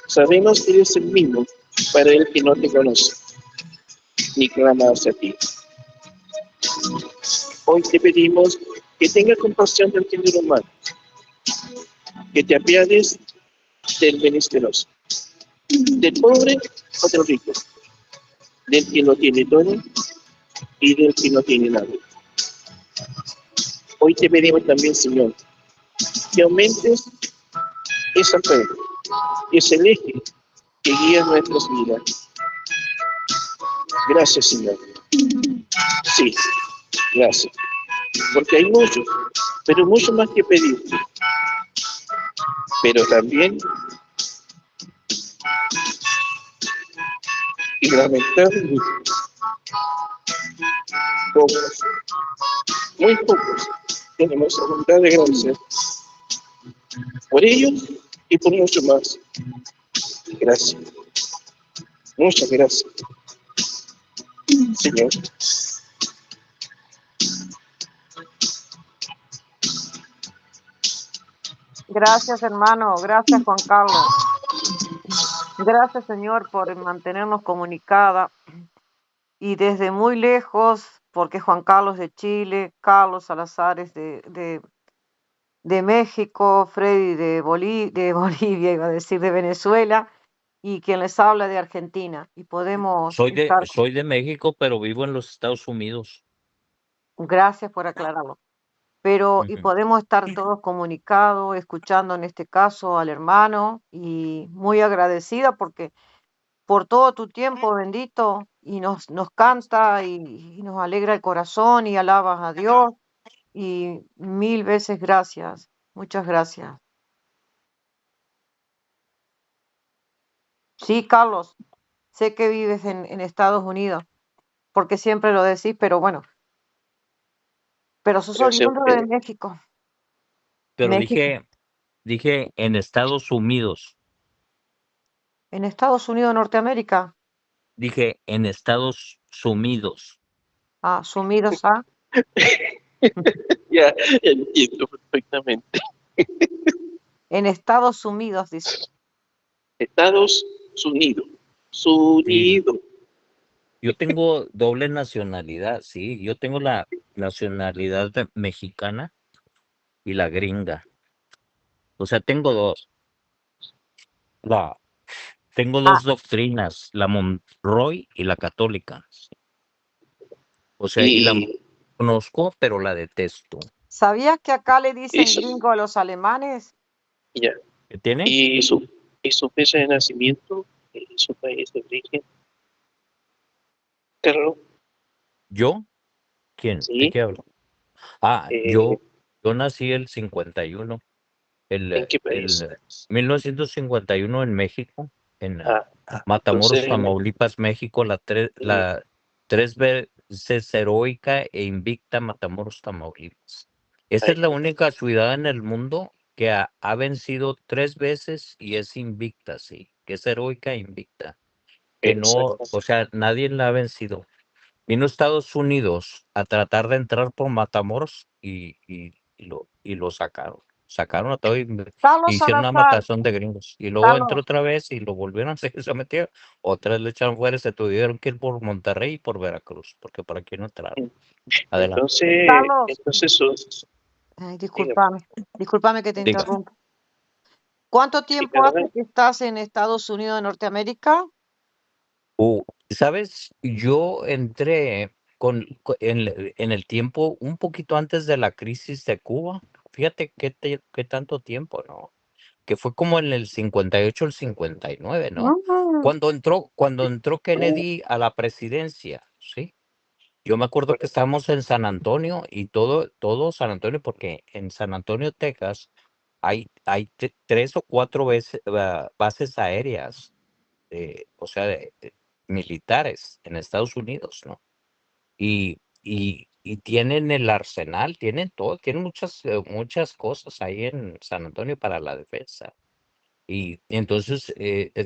sabemos que eres el mismo para el que no te conoce, ni clama hacia ti. Hoy te pedimos que tengas compasión del género humano, que te apiades del menesteroso, del pobre o del rico, del que no tiene todo y del que no tiene nada. Hoy te pedimos también, Señor, que aumentes esa fe, ese eje que guía nuestras vidas. Gracias, Señor. Sí, gracias. Porque hay muchos, pero mucho más que pedirte. Pero también, y lamentablemente, pocos, muy pocos, tenemos la voluntad de agradecer por ellos y por mucho más. Gracias. Muchas gracias, Señor. Gracias, hermano. Gracias, Juan Carlos. Gracias, Señor, por mantenernos comunicada y desde muy lejos, porque Juan Carlos de Chile, Carlos Salazar es de México, Freddy de Bolivia, iba a decir, de Venezuela, y quien les habla de Argentina. Y podemos estar. Soy de México, pero vivo en los Estados Unidos. Gracias por aclararlo. Pero, y Ujú. podemos estar todos comunicados, escuchando en este caso al hermano, y muy agradecida porque por todo tu tiempo bendito, y nos canta y nos alegra el corazón y alabas a Dios, y mil veces gracias, muchas gracias. Sí, Carlos, sé que vives en Estados Unidos, porque siempre lo decís, pero bueno, pero sos Gracias a oriundo de ustedes. México. Pero México, dije en Estados Unidos. en Estados Unidos de Norteamérica. Dije en Estados Sumidos. Ah, sumidos a. Ya entiendo perfectamente. En Estados Unidos, dice. Estados Unidos. Sí. Unido. Yo tengo doble nacionalidad, sí. Yo tengo la nacionalidad mexicana y la gringa. O sea, tengo dos. La, tengo Ah, dos doctrinas, la Monroy y la católica. O sea, y la Y conozco, pero la detesto. ¿sabías que acá le dicen eso, gringo a los alemanes? ya. ¿Qué tiene? Y su fecha de nacimiento y su país de origen, Carlos, ¿Yo? ¿Quién? ¿De sí. qué hablo? Ah, Eh, yo nací el 51, ¿En qué país? el 1951 en México, en Ah, Matamoros, entonces, Tamaulipas, México, la 3 veces heroica e invicta Matamoros, Tamaulipas. Esa ahí es la está. única ciudad en el mundo que ha vencido 3 veces y es invicta, sí, que es heroica e invicta. Que no, Exacto. o sea, nadie la ha vencido. Vino a Estados Unidos a tratar de entrar por Matamoros y lo sacaron. Sacaron a todo y Carlos hicieron una Salazar, matazón de gringos. Y luego entró Carlos, otra vez y lo volvieron a seguir sometido. Otra vez le echaron fuera y se tuvieron que ir por Monterrey y por Veracruz, porque por aquí no entraron. Adelante. Entonces, Carlos, entonces ay, diga, discúlpame que te Diga. interrumpa. ¿Cuánto sí, tiempo hace perdón. que estás en Estados Unidos de Norteamérica? ¿Sabes? Yo entré en el tiempo un poquito antes de la crisis de Cuba. Fíjate qué tanto tiempo, ¿no? Que fue como en el 58 el 59, ¿no? Mm, Cuando entró Kennedy a la presidencia, ¿sí? Yo me acuerdo que Correcto. estábamos en San Antonio y todo San Antonio, porque en San Antonio, Texas, hay 3 o 4 veces, bases aéreas, o sea, de militares en Estados Unidos, ¿no? Y tienen el arsenal, tienen todo, tienen muchas cosas ahí en San Antonio para la defensa. Y entonces,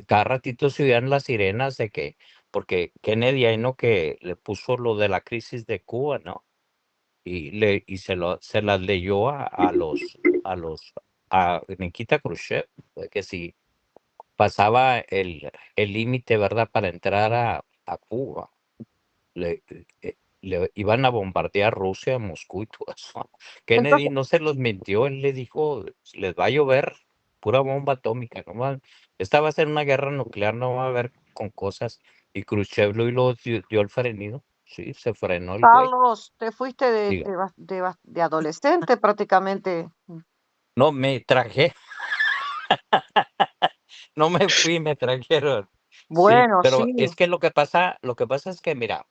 cada ratito se oían las sirenas de que, porque Kennedy ahí no que le puso lo de la crisis de Cuba, ¿no? Y se las leyó a Nikita Khrushchev, de que si pasaba el límite, ¿verdad? Para entrar a Cuba, le iban a bombardear Rusia, Moscú y todo eso. Kennedy Entonces, no se los mintió, él le dijo: "Les va a llover pura bomba atómica, esta va a ser una guerra nuclear, no va a haber con cosas", y Khrushchev lo dio el frenido, sí, se frenó el güey. Carlos, te fuiste Diga, de adolescente prácticamente. no me traje, no me fui, me trajeron. Sí, Bueno, pero sí. es que lo que pasa es que, mira,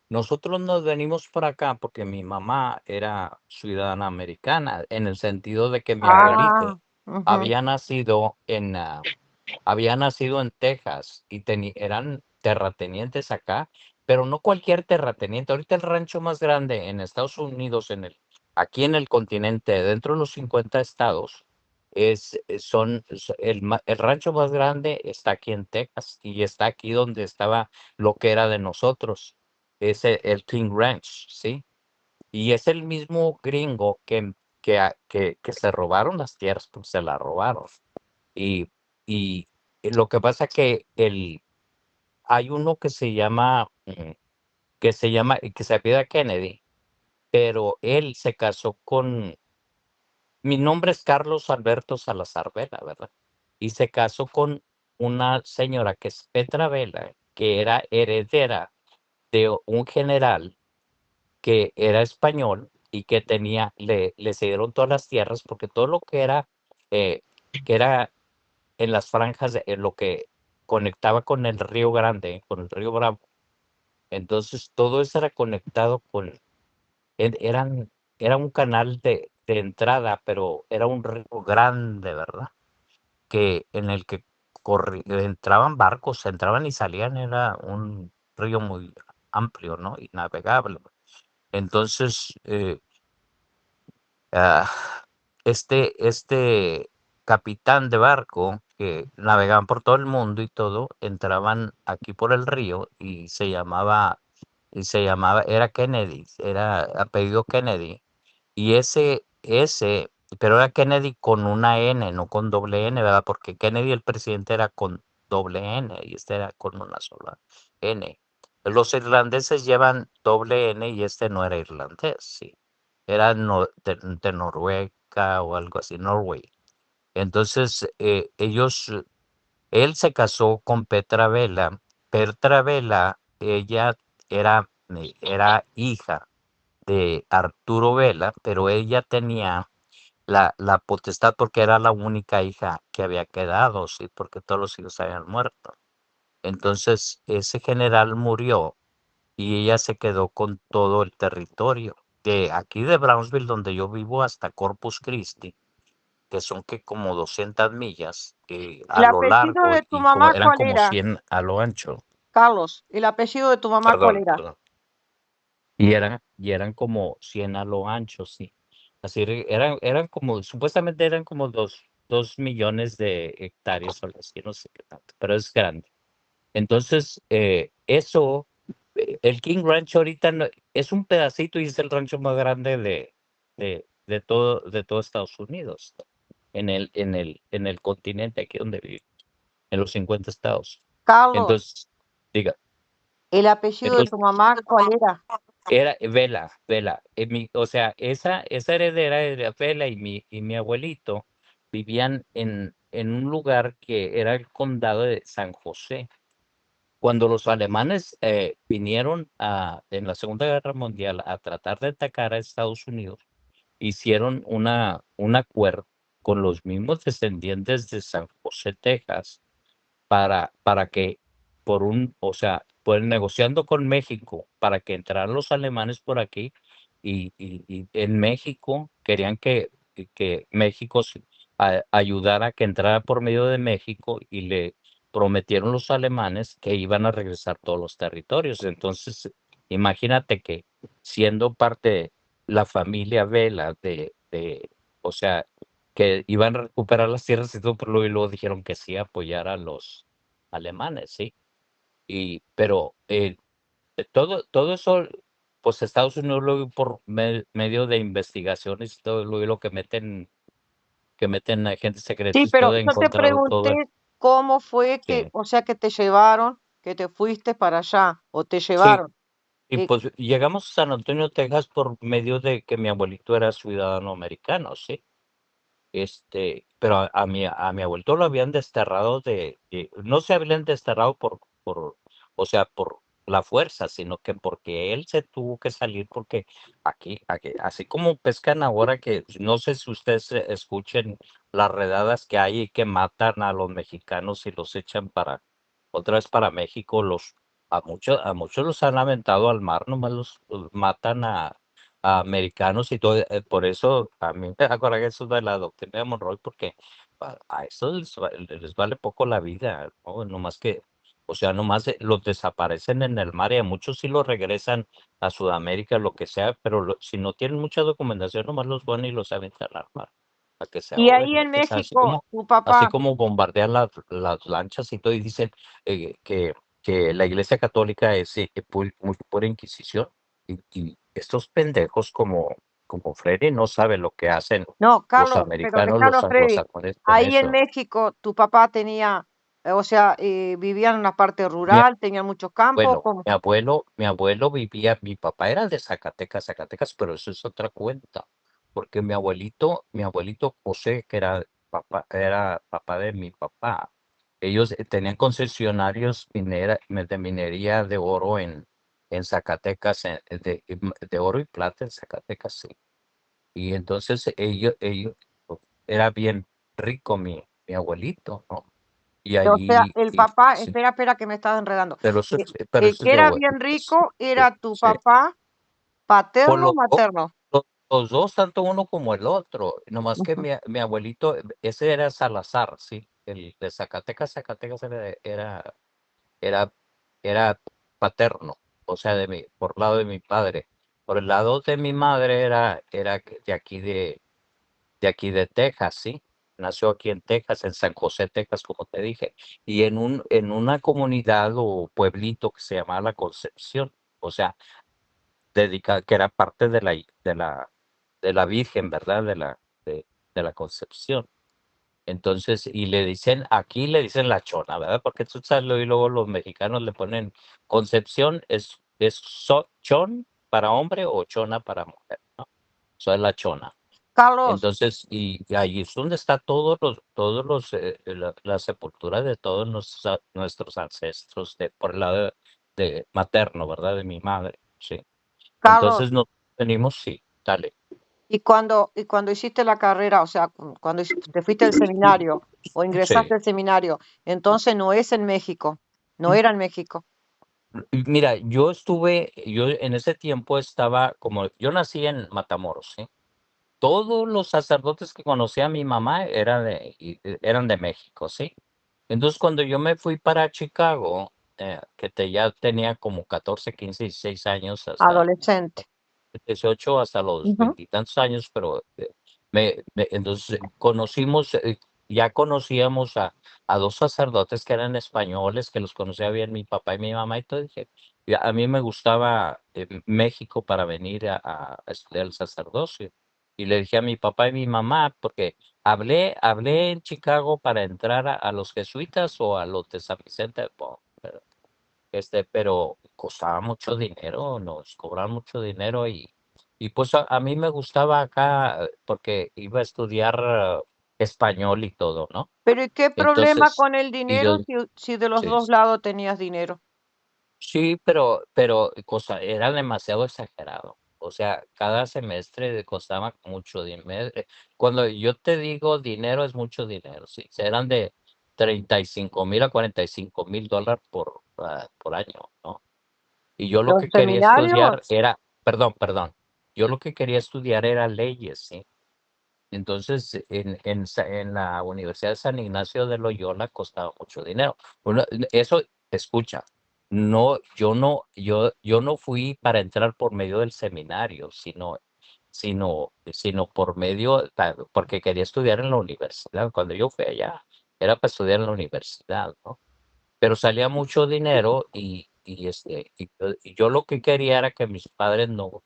nosotros nos venimos por acá porque mi mamá era ciudadana americana, en el sentido de que mi Ah, abuelita ujú. había nacido en Texas y eran terratenientes acá, pero no cualquier terrateniente. Ahorita el rancho más grande en Estados Unidos, aquí en el continente, dentro de los 50 estados, el rancho más grande está aquí en Texas y está aquí donde estaba lo que era de nosotros, es el King Ranch, ¿sí? Y es el mismo gringo que se robaron las tierras, pues se las robaron. Y, y lo que pasa que hay uno que se apellida Kennedy, pero él se casó mi nombre es Carlos Alberto Salazar Vela, ¿verdad? Y se casó con una señora que es Petra Vela, que era heredera de un general que era español y que le cedieron todas las tierras, porque todo lo eh, que era en las franjas, en lo que conectaba con el Río Grande, con el Río Bravo. Entonces, todo eso era conectado era un canal de entrada, pero era un río grande, ¿verdad? En el que entraban barcos, entraban y salían, era un río muy amplio, ¿no? Y navegable. Entonces, Ah, este capitán de barco que navegaban por todo el mundo y todo, entraban aquí por el río era Kennedy, era apellido Kennedy, y pero era Kennedy con una N, no con doble N, ¿verdad? Porque Kennedy, el presidente, era con doble N y este era con una sola N. los irlandeses llevan doble N y este no era irlandés, sí. Era de Noruega o algo así, Norway. Entonces, él se casó con Petra Vela. Petra Vela, ella era hija de Arturo Vela, pero ella tenía la potestad porque era la única hija que había quedado, sí, porque todos los hijos habían muerto. Entonces, ese general murió y ella se quedó con todo el territorio. De aquí de Brownsville, donde yo vivo, hasta Corpus Christi, que son que como 200 millas a ¿El lo apellido largo de tu y como mamá eran cuál como era, 100 a lo ancho. Carlos? ¿El apellido de tu mamá cuál Perdón, era? perdón. Y eran como 100 a lo ancho, sí. Así eran como, supuestamente eran como 2 millones de hectáreas o algo así, no sé qué tanto, pero es grande. Entonces, el King Ranch ahorita es un pedacito y es el rancho más grande de todo Estados Unidos, en el continente aquí donde vivo, en los 50 estados. Carlos, Entonces, diga, ¿el apellido de entonces tu mamá cuál era? era Vela, o sea, esa heredera era Vela y mi abuelito vivían en un lugar que era el condado de San José. Cuando los alemanes vinieron en la Segunda Guerra Mundial a tratar de atacar a Estados Unidos, hicieron un acuerdo con los mismos descendientes de San José, Texas, para que o sea, pues negociando con México para que entraran los alemanes por aquí y en México querían que México ayudara a que entrara por medio de México y le prometieron los alemanes que iban a regresar todos los territorios. Entonces, imagínate que siendo parte de la familia Vela o sea, que iban a recuperar las tierras y todo, pero luego dijeron que sí apoyar a los alemanes, sí. Pero todo eso, pues Estados Unidos luego por medio de investigaciones y todo luego lo que meten agentes Sí, secretos y pero todo, yo te encontraron todo. pregunté cómo fue que, Sí, o sea, que te llevaron, que te fuiste para allá, o te sí. llevaron. Y Eh, pues llegamos a San Antonio, Texas, por medio de que mi abuelito era ciudadano americano, sí. Pero a mi abuelito lo habían desterrado no se habían desterrado o sea, por la fuerza, sino que porque él se tuvo que salir porque aquí, así como pescan ahora que no sé si ustedes escuchen las redadas que hay y que matan a los mexicanos y los echan otra vez para México, a muchos los han aventado al mar, nomás los matan a americanos y todo, por eso a mí me acuerdo que eso de la doctrina de Monroe, porque a eso les vale poco la vida, ¿no? Nomás que, o sea, nomás los desaparecen en el mar y a muchos sí los regresan a Sudamérica, lo que sea, pero si no tienen mucha documentación, nomás los van y los aventan al mar, para que se y ahoguen, ahí en ¿ves? Así México, como, tu así papá, como bombardean las lanchas y todo, y dicen que la Iglesia Católica es muy pura inquisición. Y estos pendejos como Freddy no saben lo que hacen no, los Carlos, pero americanos, los Carlos Freddy, anglosajones con ahí en eso. México, tu papá tenía, o sea, vivían en una parte Mi rural, tenían muchos campos, abuelo, ¿cómo? mi abuelo mi papá era de Zacatecas, pero eso es otra cuenta, porque mi abuelito José, que era papá de mi papá, ellos tenían concesionarios de minería de oro en Zacatecas, de oro y plata en Zacatecas, sí. Y entonces pues, era bien rico mi abuelito, ¿no? Y O sea, allí, el papá, sí, espera que me estás enredando. pero eso, Eh, pero el eso es que de era abuelo. bien Sí, rico sí, era tu sí. papá, Por paterno o los dos, materno. los dos, tanto uno como el otro. Nomás que Ujú. mi abuelito, ese era Salazar, sí. El de Zacatecas era, era paterno, o sea, por lado de mi padre. Por el lado de mi madre era de aquí de Texas, ¿sí? Nació aquí en Texas, en San José, Texas, como te dije, y en una comunidad o pueblito que se llamaba La Concepción, o sea, que era parte de la Virgen, ¿verdad? De la Concepción. Entonces, y le dicen, aquí le dicen la chona, ¿verdad? Porque tú sabes, y luego los mexicanos le ponen Concepción, chon para hombre o chona para mujer, ¿no? Eso es la chona. Carlos, Entonces, y ahí es donde está la sepultura de todos nuestros ancestros, por el lado de materno, ¿verdad? De mi madre, sí. Carlos, Entonces, nos venimos, sí, dale. y cuando hiciste la carrera, o sea, cuando te fuiste al seminario o ingresaste Sí. al seminario, entonces no es en México, no era en México. Mira, yo en ese tiempo yo nací en Matamoros, ¿sí? Todos los sacerdotes que conocía mi mamá eran de México, ¿sí? Entonces, cuando yo me fui para Chicago, ya tenía como 14, 15, 16 años, hasta Adolescente. 18, hasta los Ujú. veintitantos años, pero entonces ya conocíamos a dos sacerdotes que eran españoles, que los conocía bien mi papá y mi mamá, y todo dije, a mí me gustaba México para venir a estudiar el sacerdocio. Y le dije a mi papá y mi mamá, porque hablé en Chicago para entrar a los jesuitas o a los de San Vicente de Paul, pero costaba mucho dinero, nos cobraban mucho dinero y pues a mí me gustaba acá porque iba a estudiar español y todo, ¿no? Pero ¿y qué problema Entonces, con el y dinero yo, si de los sí, dos lados tenías dinero? sí, pero era demasiado exagerado. O sea, cada semestre costaba mucho dinero. Cuando yo te digo dinero, es mucho dinero, sí. Eran de 35,000 a 45,000 dólares por año, ¿no? Y yo lo Los que quería seminarios, estudiar era, perdón, yo lo que quería estudiar era leyes, ¿sí? Entonces, en la Universidad de San Ignacio de Loyola costaba mucho dinero. Eso, escucha, yo no fui para entrar por medio del seminario, sino por porque quería estudiar en la universidad. Cuando yo fui allá, era para estudiar en la universidad, ¿no? Pero salía mucho dinero y yo lo que quería era que mis padres no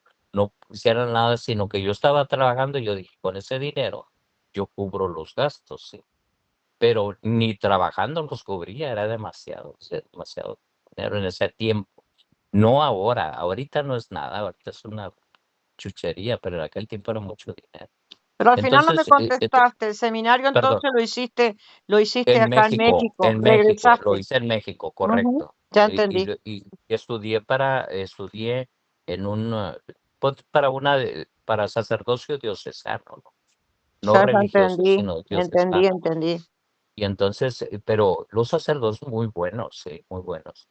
hicieran nada, sino que yo estaba trabajando y yo dije, con ese dinero yo cubro los gastos, sí, pero ni trabajando los cubría, era demasiado, o sea, demasiado dinero en ese tiempo. No ahora, ahorita no es nada, ahorita es una chuchería, pero en aquel tiempo era mucho dinero. pero al final no me Entonces, contestaste. El seminario perdón. entonces lo hiciste acá en México, En México, lo regresaste. hice en México, Ujú, correcto. ya Y entendí, lo y estudié en para sacerdocio diocesano, no ya religioso, entendí, sino entendí, diocesano. entendí. Y entonces, pero los sacerdotes muy buenos, sí, muy buenos.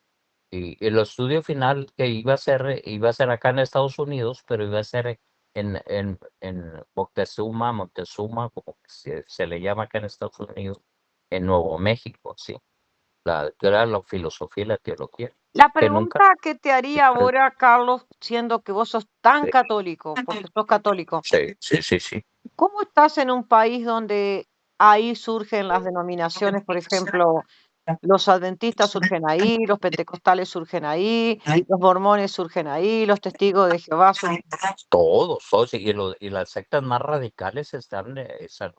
Y el estudio final que iba a ser acá en Estados Unidos, pero iba a ser en Montezuma, como se le llama acá en Estados Unidos, en Nuevo México, sí. Que era la filosofía y la teología, La que nunca. pregunta que te haría ahora, Carlos, siendo que vos sos tan Sí, católico, porque sos católico, sí, sí, sí, sí. ¿cómo estás en un país donde ahí surgen las denominaciones, por ejemplo, los adventistas surgen ahí, los pentecostales surgen ahí, los mormones surgen ahí, los testigos de Jehová surgen, Todos, y las sectas más radicales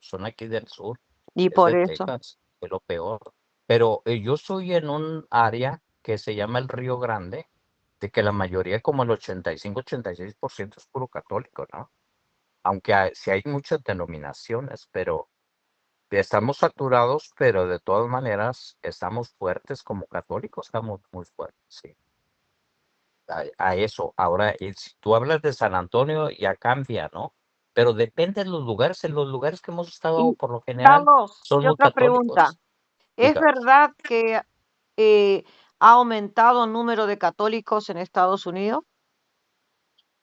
son aquí del sur, y es por de eso. Texas, es lo peor. Pero yo estoy en un área que se llama el Río Grande, de que la mayoría, como el 85-86% es puro católico, ¿no? Aunque sí hay muchas denominaciones, pero estamos saturados, pero de todas maneras estamos fuertes como católicos, estamos muy fuertes, sí. A eso. Ahora, si tú hablas de San Antonio, ya cambia, ¿no? Pero depende de los lugares. En los lugares que hemos estado, Y por lo general, Carlos, son y muy otra pregunta, católicos. ¿es Diga, verdad que ha aumentado el número de católicos en Estados Unidos?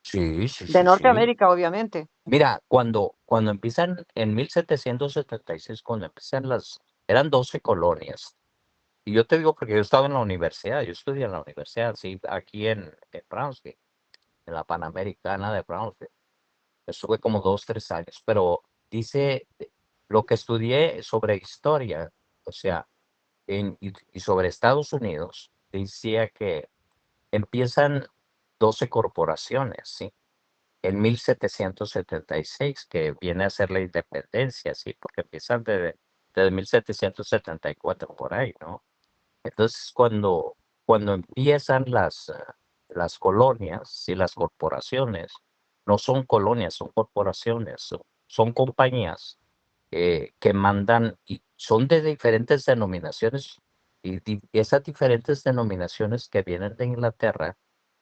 sí, sí, De sí, sí. Norteamérica, obviamente. Mira, cuando empiezan en 1776, cuando empiezan eran 12 colonias. Y yo te digo porque yo estaba en la universidad, yo estudié en la universidad, sí, aquí en Brownsville, en la Panamericana de Brownsville. Estuve como 2, 3 años, pero dice, lo que estudié sobre historia, o sea, y sobre Estados Unidos, decía que empiezan 12 corporaciones, ¿sí? En 1776, que viene a ser la independencia, ¿sí? Porque empiezan desde 1774 por ahí, ¿no? Entonces, cuando empiezan las colonias y las corporaciones, no son colonias, son corporaciones, son compañías que mandan y son de diferentes denominaciones y esas diferentes denominaciones que vienen de Inglaterra,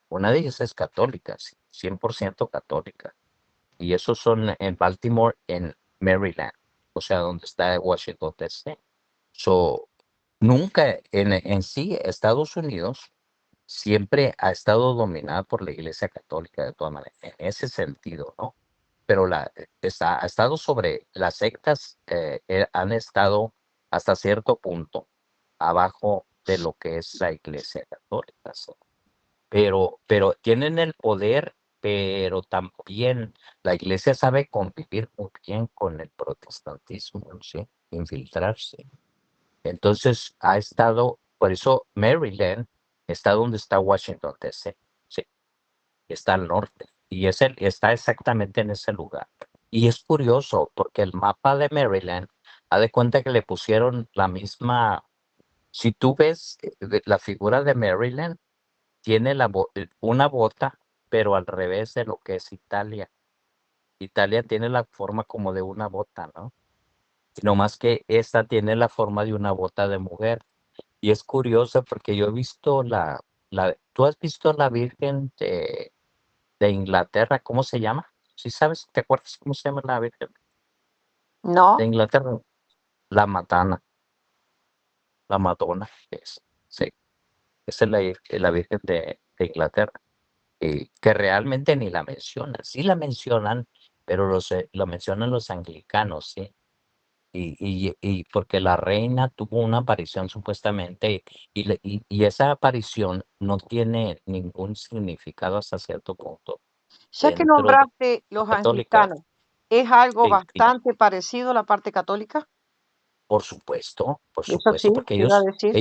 una de ellas es católica, 100% católica, y esos son en Baltimore, en Maryland, o sea, donde está Washington, D.C. So, nunca en sí Estados Unidos siempre ha estado dominada por la Iglesia Católica de todas maneras, en ese sentido, ¿no? Pero ha estado sobre las sectas, han estado hasta cierto punto abajo de lo que es la Iglesia Católica, ¿sí? Pero tienen el poder, pero también la Iglesia sabe convivir muy bien con el protestantismo, ¿sí? Infiltrarse. Entonces ha estado, por eso Maryland está donde está Washington, D.C., sí, está al norte, y está exactamente en ese lugar. Y es curioso, porque el mapa de Maryland, haz de cuenta que le pusieron la misma, si tú ves la figura de Maryland, tiene una bota, pero al revés de lo que es Italia. Italia tiene la forma como de una bota, ¿no? No más que esta tiene la forma de una bota de mujer. Y es curioso porque yo he visto ¿tú has visto la Virgen de Inglaterra? ¿Cómo se llama? ¿Sí sabes? ¿Te acuerdas cómo se llama la Virgen de No, Inglaterra? La Matana, la Madonna, sí, esa es la Virgen de Inglaterra, que realmente ni la mencionan. Sí la mencionan, pero lo mencionan los anglicanos, ¿sí? Y porque la reina tuvo una aparición supuestamente, y esa aparición no tiene ningún significado hasta cierto punto ya que dentro de nombraste la los católica. anglicanos, ¿es algo Sí, diga, bastante parecido a la parte católica? por Eso sí, supuesto, porque te iba a decir.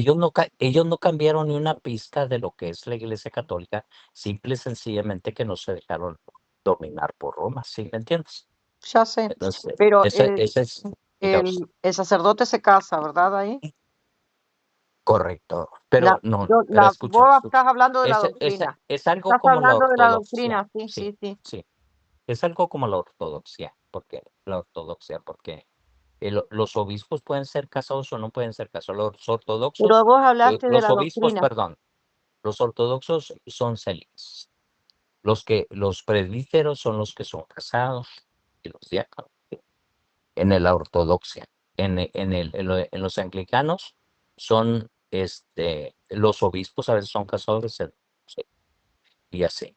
ellos no cambiaron ni una pizca de lo que es la Iglesia Católica, simple y sencillamente que no se dejaron dominar por Roma, ¿sí me entiendes? Ya sé, Entonces, pero ese es, digamos, el sacerdote se casa, ¿verdad? Ahí. correcto, pero no, pero Vos escucha, estás hablando de la ese doctrina. es algo Estás como la hablando de la ortodoxia, doctrina, sí, sí, sí, sí. sí, es algo como la ortodoxia, porque los obispos pueden ser casados o no pueden ser casados. Los Pero ortodoxos, vos hablaste de los la obispos, doctrina. perdón, los ortodoxos son célibes. Los presbíteros son los que son casados y los diáconos, ¿sí? En la ortodoxia. En los anglicanos son, los obispos a veces son casados, sí, y así.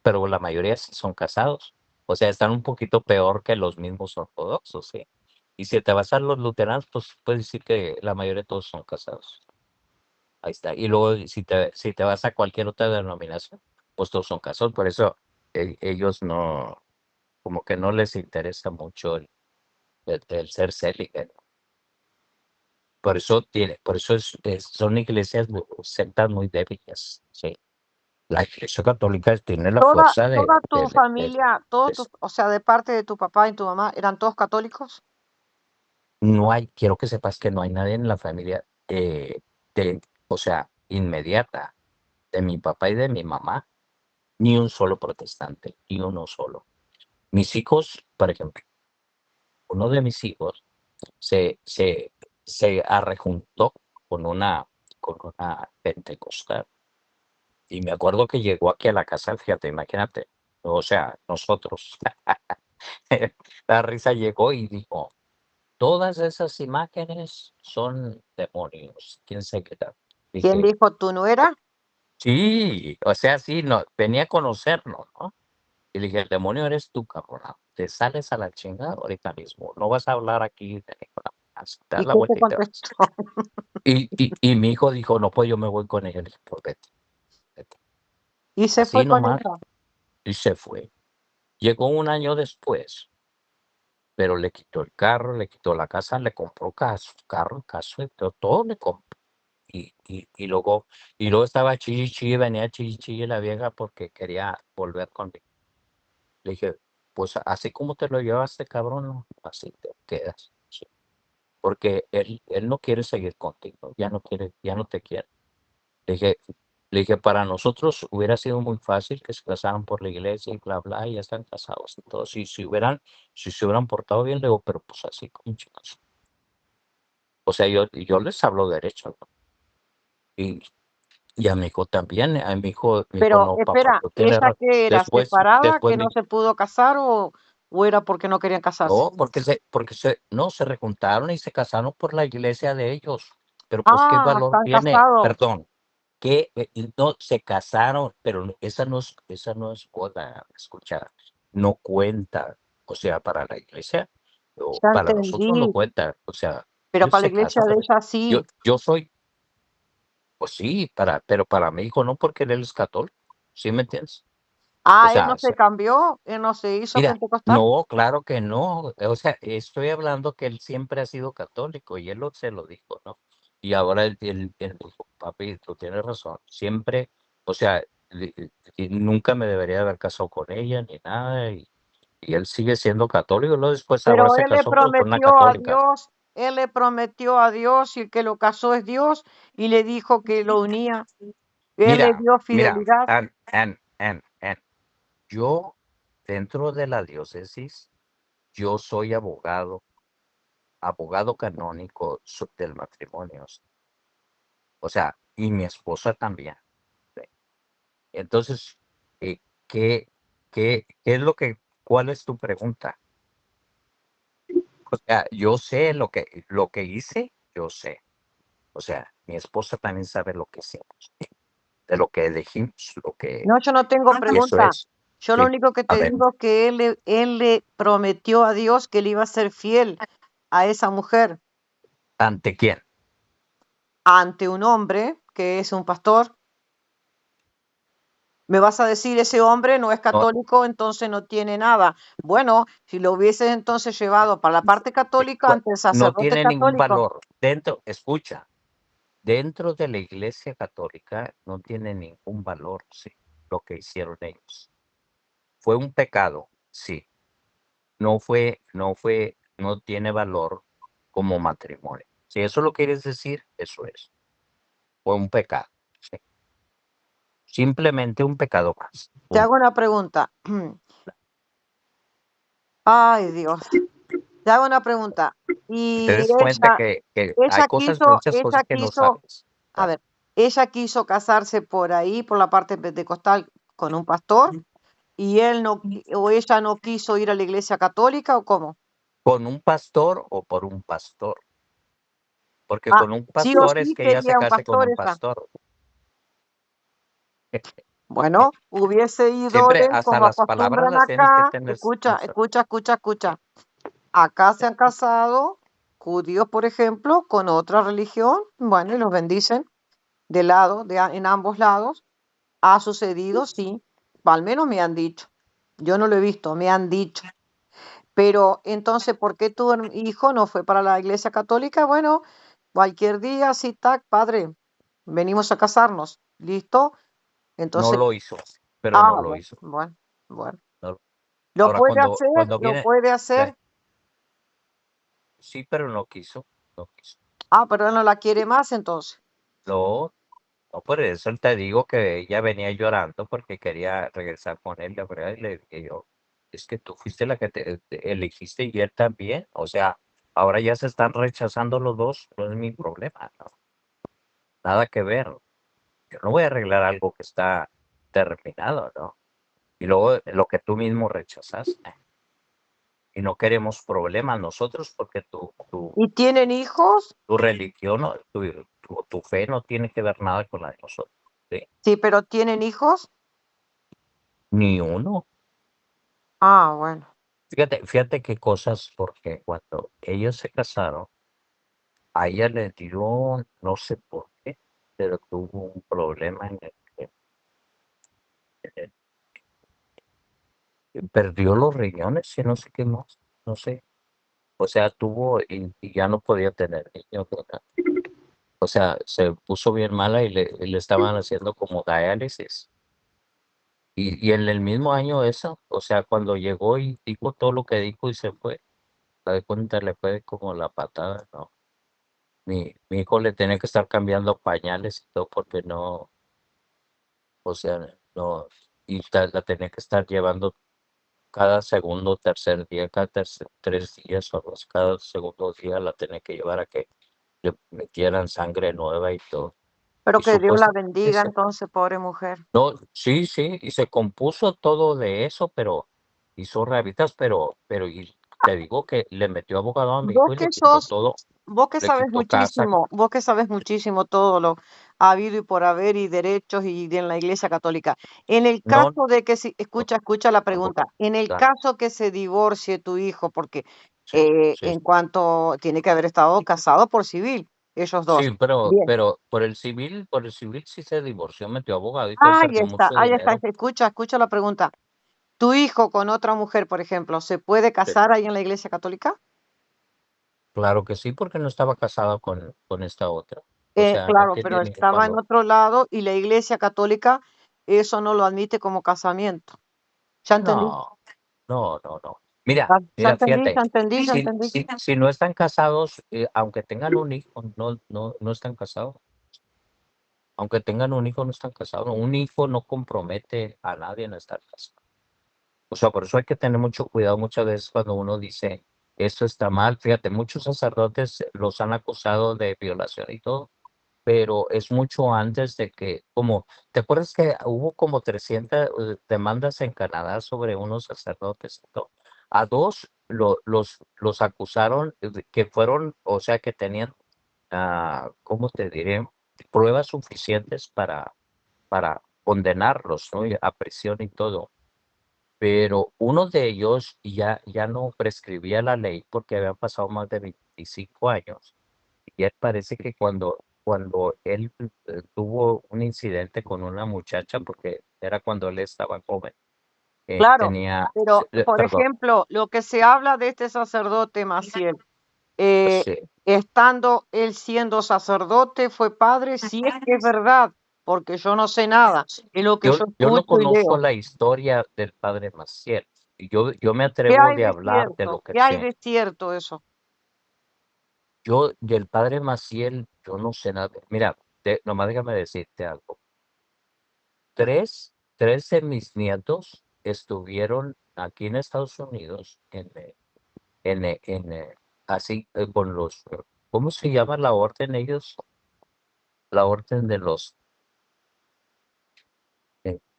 Pero la mayoría sí son casados. O sea, están un poquito peor que los mismos ortodoxos, ¿sí? Y si te vas a los luteranos, pues puedes decir que la mayoría de todos son casados. Ahí está. Y luego, si te vas a cualquier otra denominación, pues todos son casados. Por eso ellos no, como que no les interesa mucho el ser célibe. Por eso son iglesias, sectas muy débiles, ¿sí? La Iglesia Católica tiene la fuerza Toda tu familia, o sea, de parte de tu papá y tu mamá, ¿eran todos católicos? quiero que sepas que no hay nadie en la familia, o sea, inmediata, de mi papá y de mi mamá, ni un solo protestante, ni uno solo. Mis hijos, por ejemplo, uno de mis hijos se, se, se arrejuntó con una pentecostal. Y me acuerdo que llegó aquí a la casa, fíjate, imagínate, o sea, nosotros, la risa llegó y dijo, todas esas imágenes son demonios, quién sabe qué tal. ¿Quién Dije, dijo tú no eras? sí, o sea, sí, no, venía a conocernos, ¿no? Y le dije, el demonio eres tú, cabrón, te sales a la chingada ahorita mismo, no vas a hablar aquí de ninguna más, te das ¿Y la qué vuelta te y te vas. contestó? Y mi hijo dijo, no, pues yo me voy con ella. Le dije, pues vete, vete. Y se Así fue con nomás, ella. y se fue. Llegó un año después, pero le quitó el carro, le quitó la casa, le compró carro, casa, todo le compró. Y luego estaba chilli, chilli, venía chilli, chilli la vieja porque quería volver conmigo. Le dije, pues así como te lo llevaste, cabrón, ¿no? Así te quedas. Sí. porque él no quiere seguir contigo, ya no te quiere. Le dije, para nosotros hubiera sido muy fácil que se casaran por la iglesia y bla, bla, y ya están casados y todo. Si se hubieran portado bien, le digo, pero pues así como chicos. O sea, yo les hablo derecho, ¿no? Y a mi hijo también, a mi hijo Pero no, papá, espera, tú tienes ¿esa razón. que era separada, Después que no se pudo casar o era porque no querían casarse? no, no, se rejuntaron y se casaron por la iglesia de ellos. Pero pues, ¿qué Ah, valor están tiene? casados. Perdón, que no se casaron, pero esa no es boda, escucha, no cuenta. O sea, para la iglesia, o Ya para nosotros no entendí. cuenta. O sea, Pero ellos para la se iglesia casan, de pero ella sí. yo soy, pues sí, pero para mi hijo no, porque él es católico. ¿Sí me entiendes? O Ah, él no sea, se cambió, él no se hizo mira, pentecostal. no, claro que no. O sea, estoy hablando que él siempre ha sido católico y se lo dijo, ¿no? Y ahora él dijo, papi, tú tienes razón. Siempre, o sea, y nunca me debería haber casado con ella ni nada. Y él sigue siendo católico. Luego después ahora Pero se casó con una católica. Él le prometió a Dios y el que lo casó es Dios y le dijo que lo unía. Él le dio Mira, fidelidad. yo dentro de la diócesis, yo soy abogado canónico del matrimonio. O sea, y mi esposa también. ¿Sí? Entonces, eh, ¿qué, qué es cuál es tu pregunta? O sea, yo sé lo que hice, yo sé. O sea, mi esposa también sabe lo que hicimos, de lo que dijimos, No, yo no tengo y eso pregunta. es. Yo lo Sí, único que a te ver, digo es que él le prometió a Dios que le iba a ser fiel a esa mujer ¿ante quién? ante un hombre que es un pastor. Me vas a decir, ese hombre no es No, católico, entonces no tiene nada. Bueno, si lo hubieses entonces llevado para la parte católica ante el no sacerdote tiene ningún católico. valor. Escucha, dentro de la Iglesia Católica no tiene ningún valor, sí, lo que hicieron ellos. Fue un pecado, sí. No tiene valor como matrimonio. Si eso lo quieres decir, eso es. Fue un pecado. Sí. Simplemente un pecado más. Te Punto. hago una pregunta. Ay, Dios. Te hago una pregunta. Te Y des cuenta que hay muchas cosas ella que no quiso, sabes. a ver, ella quiso casarse por ahí, por la parte pentecostal, con un pastor, y él no, o ella no quiso ir a la iglesia católica, ¿o cómo? ¿Con un pastor o por un pastor? Porque Ah, con un sí o pastor es sí que ella se quería un case con pastor un esa. pastor. Bueno, hubiese ido Siempre él hasta como las palabras acostumbran las tienes que acá. tener. Escucha, escucha, escucha, escucha. Acá se han casado judíos, por ejemplo, con otra religión, bueno, y los bendicen de lado, en ambos lados. Ha sucedido, sí, al menos me han dicho. Yo no lo he visto, me han dicho. Pero entonces, ¿por qué tu hijo no fue para la iglesia católica? Bueno, cualquier día, sí, tac, padre, venimos a casarnos, ¿listo? No Entonces, lo hizo, pero no lo bueno, hizo. bueno, bueno. No. Lo Ahora, puede hacer, cuando lo viene, puede hacer. sí, pero no quiso. No quiso. Ah, pero él no la quiere más entonces. No, no, por eso te digo que ella venía llorando porque quería regresar con él, la verdad, y le dije yo, es que tú fuiste la que te elegiste y él también. O sea, ahora ya se están rechazando los dos, no es mi problema, ¿no? Nada que ver. Yo no voy a arreglar algo que está terminado, ¿no? Y luego lo que tú mismo rechazaste. Y no queremos problemas nosotros porque ¿Y tienen hijos? tu religión, tu fe no tiene que ver nada con la de nosotros. ¿Sí? Sí, pero tienen hijos. Ni uno. Ah, bueno. Fíjate qué cosas, porque cuando ellos se casaron, a ella le dio, no sé por qué, pero tuvo un problema en el que perdió los riñones y no sé qué más, no sé. O sea, tuvo y ya no podía tener niños, ¿verdad? O sea, se puso bien mala y le estaban haciendo como diálisis. Y en el mismo año eso, o sea, cuando llegó y dijo todo lo que dijo y se fue, de cuenta le fue como la patada, ¿no? Mi hijo le tenía que estar cambiando pañales y todo porque no, o sea, no, y la tenía que estar llevando cada segundo, tercer día, cada 3 días o algo así, cada segundo día la tenía que llevar a que le metieran sangre nueva y todo. Pero Y que Dios la supuestamente bendiga entonces, pobre mujer. no, sí, sí, y se compuso todo de eso, pero hizo rehabilitas, pero y te digo que le metió abogado a mi Vos hijo y que le quitó sos, todo, vos que le sabes quitó casa. muchísimo todo lo habido y por haber y derechos y en la Iglesia Católica. En el No, caso de que si, no, escucha la pregunta, tampoco. en el Claro, caso que se divorcie tu hijo, porque sí, sí, en cuanto tiene que haber estado casado por civil, ellos dos. sí, pero, Bien. pero por el civil sí se divorció, metió abogado y todo, y perdió mucho Ahí está, dinero. escucha la pregunta. ¿Tu hijo con otra mujer, por ejemplo, se puede Sí, casar ahí en la Iglesia Católica? claro que sí, porque no estaba casado con esta otra. O sea, no Claro, pero tenía ningún estaba en valor. otro lado y la Iglesia Católica eso no lo admite como casamiento. ¿Ya entendí? No, no, no, no. Mira, Ya mira, entendí, fíjate, ya entendí, ya si, entendí. si no están casados, aunque tengan un hijo, no están casados. Aunque tengan un hijo, no están casados. Un hijo no compromete a nadie en estar casado. O sea, por eso hay que tener mucho cuidado muchas veces cuando uno dice, esto está mal. Fíjate, muchos sacerdotes los han acusado de violación y todo, pero es mucho antes de que, como, ¿te acuerdas que hubo como 300 demandas en Canadá sobre unos sacerdotes y todo? A dos los acusaron de que fueron, o sea, que tenían, ¿cómo te diré? Pruebas suficientes para condenarlos, ¿no? Y a prisión y todo. Pero uno de ellos ya no prescribía la ley porque habían pasado más de 25 años. Y él parece que cuando él tuvo un incidente con una muchacha, porque era cuando él estaba joven, Claro, pero por perdón, ejemplo, lo que se habla de este sacerdote Maciel, eh, sí, estando él siendo sacerdote, fue padre, si es que es verdad, porque yo no sé nada, es lo que yo yo no escucho y conozco leo. la historia del padre Maciel. Yo me ¿Qué atrevo hay de de hablar de lo cierto? que ¿Qué hay sé. de cierto eso? Yo, del padre Maciel, yo no sé nada. Mira, nomás déjame decirte algo. Tres de mis nietos estuvieron aquí en Estados Unidos, así, con ¿cómo se llama la orden ellos? La orden de los,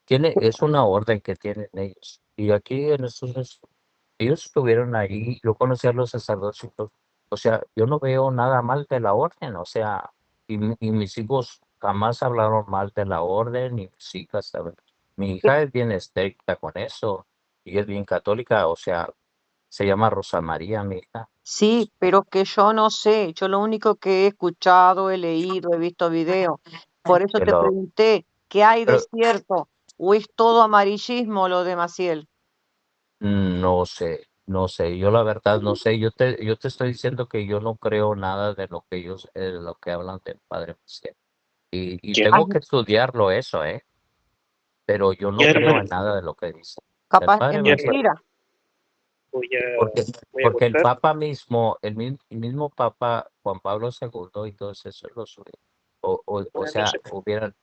es una orden que tienen ellos. Y aquí en estos, ellos estuvieron ahí, yo conocí a los sacerdotes y todo. O sea, yo no veo nada mal de la orden, o sea, y mis hijos jamás hablaron mal de la orden, y mis hijas, ¿saben? Mi hija es bien estricta con eso, y es bien católica, o sea, se llama Rosa María, mi hija. Sí, pero que yo no sé, yo lo único que he escuchado, he leído, he visto videos. Por eso Que te lo, pregunté, ¿qué hay de pero cierto? ¿O es todo amarillismo lo de Maciel? no sé, no sé, yo la verdad no sé, yo te estoy diciendo que yo no creo nada de lo que ellos, de lo que hablan del Padre Maciel. Y Ya, tengo Ay, que estudiarlo eso, pero yo no ya, creo hermano, en nada de lo que dice el capaz es Padre ya, Maciel, hermano, mentira. voy a, porque, voy a porque el buscar. Papa mismo, el mismo Papa Juan Pablo II y todos esos o Buenas noches. sea,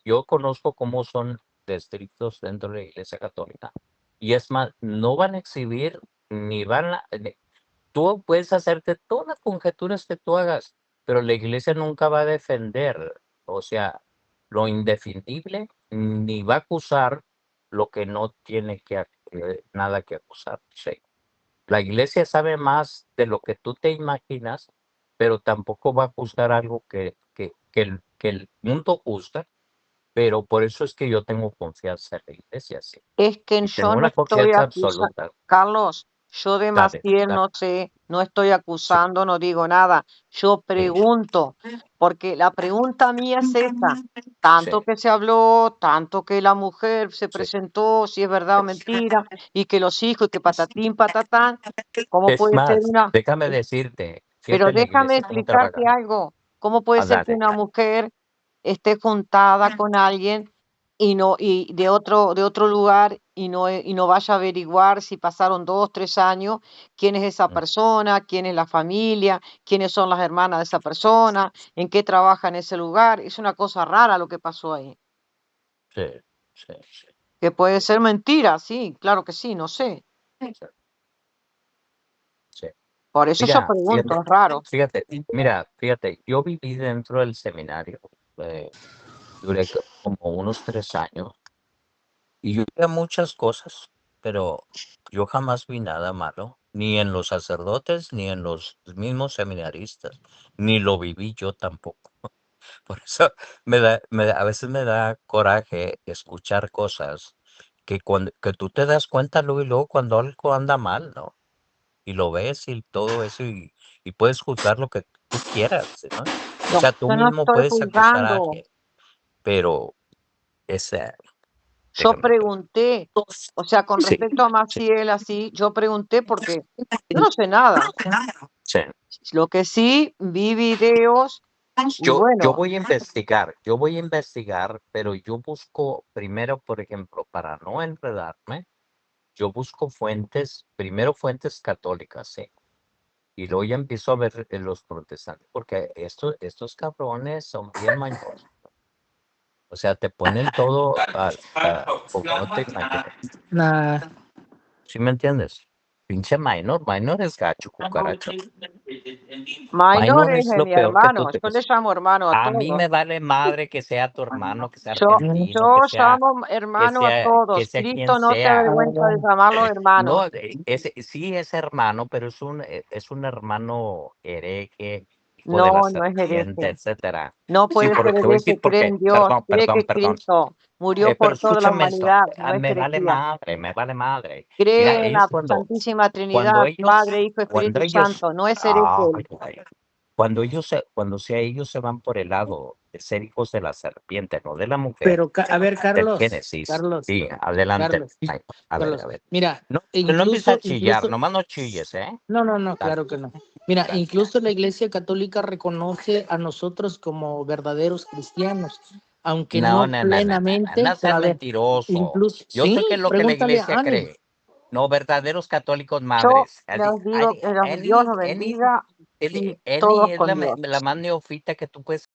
yo conozco cómo son de estrictos dentro de la Iglesia Católica, y es más, no van a exhibir ni tú puedes hacerte todas las conjeturas que tú hagas, pero la Iglesia nunca va a defender, o sea, lo indefendible, ni va a acusar lo que no tiene nada que acusar. Sí. La Iglesia sabe más de lo que tú te imaginas, pero tampoco va a juzgar algo que el mundo juzga, pero por eso es que yo tengo confianza en la Iglesia, sí. Es que Y yo tengo no una estoy confianza acusando, absoluta. Carlos, yo de Dale, Maciel dale. no sé, no estoy Sí, acusando, no digo nada. Yo sí, pregunto, porque la pregunta mía es esta, sí, tanto que se habló, tanto que la mujer se sí. presentó, si es verdad o mentira, y que los hijos, y que patatín, patatán, ¿cómo Es puede ser más, una? déjame decirte, Pero fíjate la déjame iglesia cómo explicarte trabaja. algo, ¿cómo puede ser que Dale. una mujer esté juntada con alguien y de otro lugar y no vaya a averiguar si pasaron 2, 3 años, quién es esa Mm. persona, quién es la familia, quiénes son las hermanas de esa persona, en qué trabaja en ese lugar. Es una cosa rara lo que pasó ahí. Sí, sí, sí, Que puede ser mentira, sí, claro que sí, no sé. sí. Por eso yo Mira, pregunto, fíjate, es raro. fíjate, yo viví dentro del seminario, duré como unos 3 años y yo vi muchas cosas, pero yo jamás vi nada malo, ni en los sacerdotes, ni en los mismos seminaristas, ni lo viví yo tampoco. Por eso a veces me da coraje escuchar cosas que tú te das cuenta luego y luego cuando algo anda mal, ¿no? Y lo ves y todo eso y puedes juzgar lo que tú quieras, ¿no? O No, sea, tú yo no mismo estoy puedes acusar a juzgando. alguien, pero es, Yo déjame ver. pregunté, o sea, con Sí, respecto a sí, Maciel, así, yo pregunté porque yo no sé nada. sí. Lo que sí, vi videos y Yo bueno, voy a investigar, pero yo busco primero, por ejemplo, para no enredarme, yo busco fuentes, primero fuentes católicas, sí, y luego ya empiezo a ver los protestantes, porque estos cabrones son bien mañosos. O sea, te ponen todo como no te imaginas. Nah. ¿Sí me entiendes? Pinche Minor es gacho, cucaracho. Minor Minor es es lo mi peor que tú hermano, te... yo le llamo hermano a A mí todos. me vale madre que sea tu hermano, que sea Yo, argentino, yo llamo hermano a que todos. sea quien Cristo no se sea. avergüenza de llamarlo hermano. No, sí es hermano, pero es un hermano hereje, hijo de la No, no es serpiente, hereje. etcétera. No Sí, puede ser porque te voy a decir hereje, por cree qué. en Dios, cree que Perdón. Cristo murió Pero por toda la escúchame esto, humanidad, no es me vale herejía. madre, me vale madre. Mira, Cree en ellos la Santísima cuando Trinidad, ellos, Padre, Hijo, cuando Espíritu ellos, Santo, no es hereje ay, él. ay, ellos se van por el lado de ser hijos de la serpiente, no de la mujer, Pero, a ver, del Carlos, Génesis. Sí, adelante. Carlos, Ay, a ver, Carlos, a ver. mira, No, no empieza a incluso, chillar, nomás no chilles, ¿eh? no, Dale, claro que no. Mira, gracias. incluso la Iglesia Católica reconoce a nosotros como verdaderos cristianos, aunque No, no no, no, no, no, plenamente, no pero seas a ver, mentiroso. incluso, Yo sé sí, qué es lo que la pregúntale iglesia a Ani. cree. No, verdaderos católicos Yo madres. les digo que Dios los bendiga y Annie todos es con Dios. la más neófita que tú puedes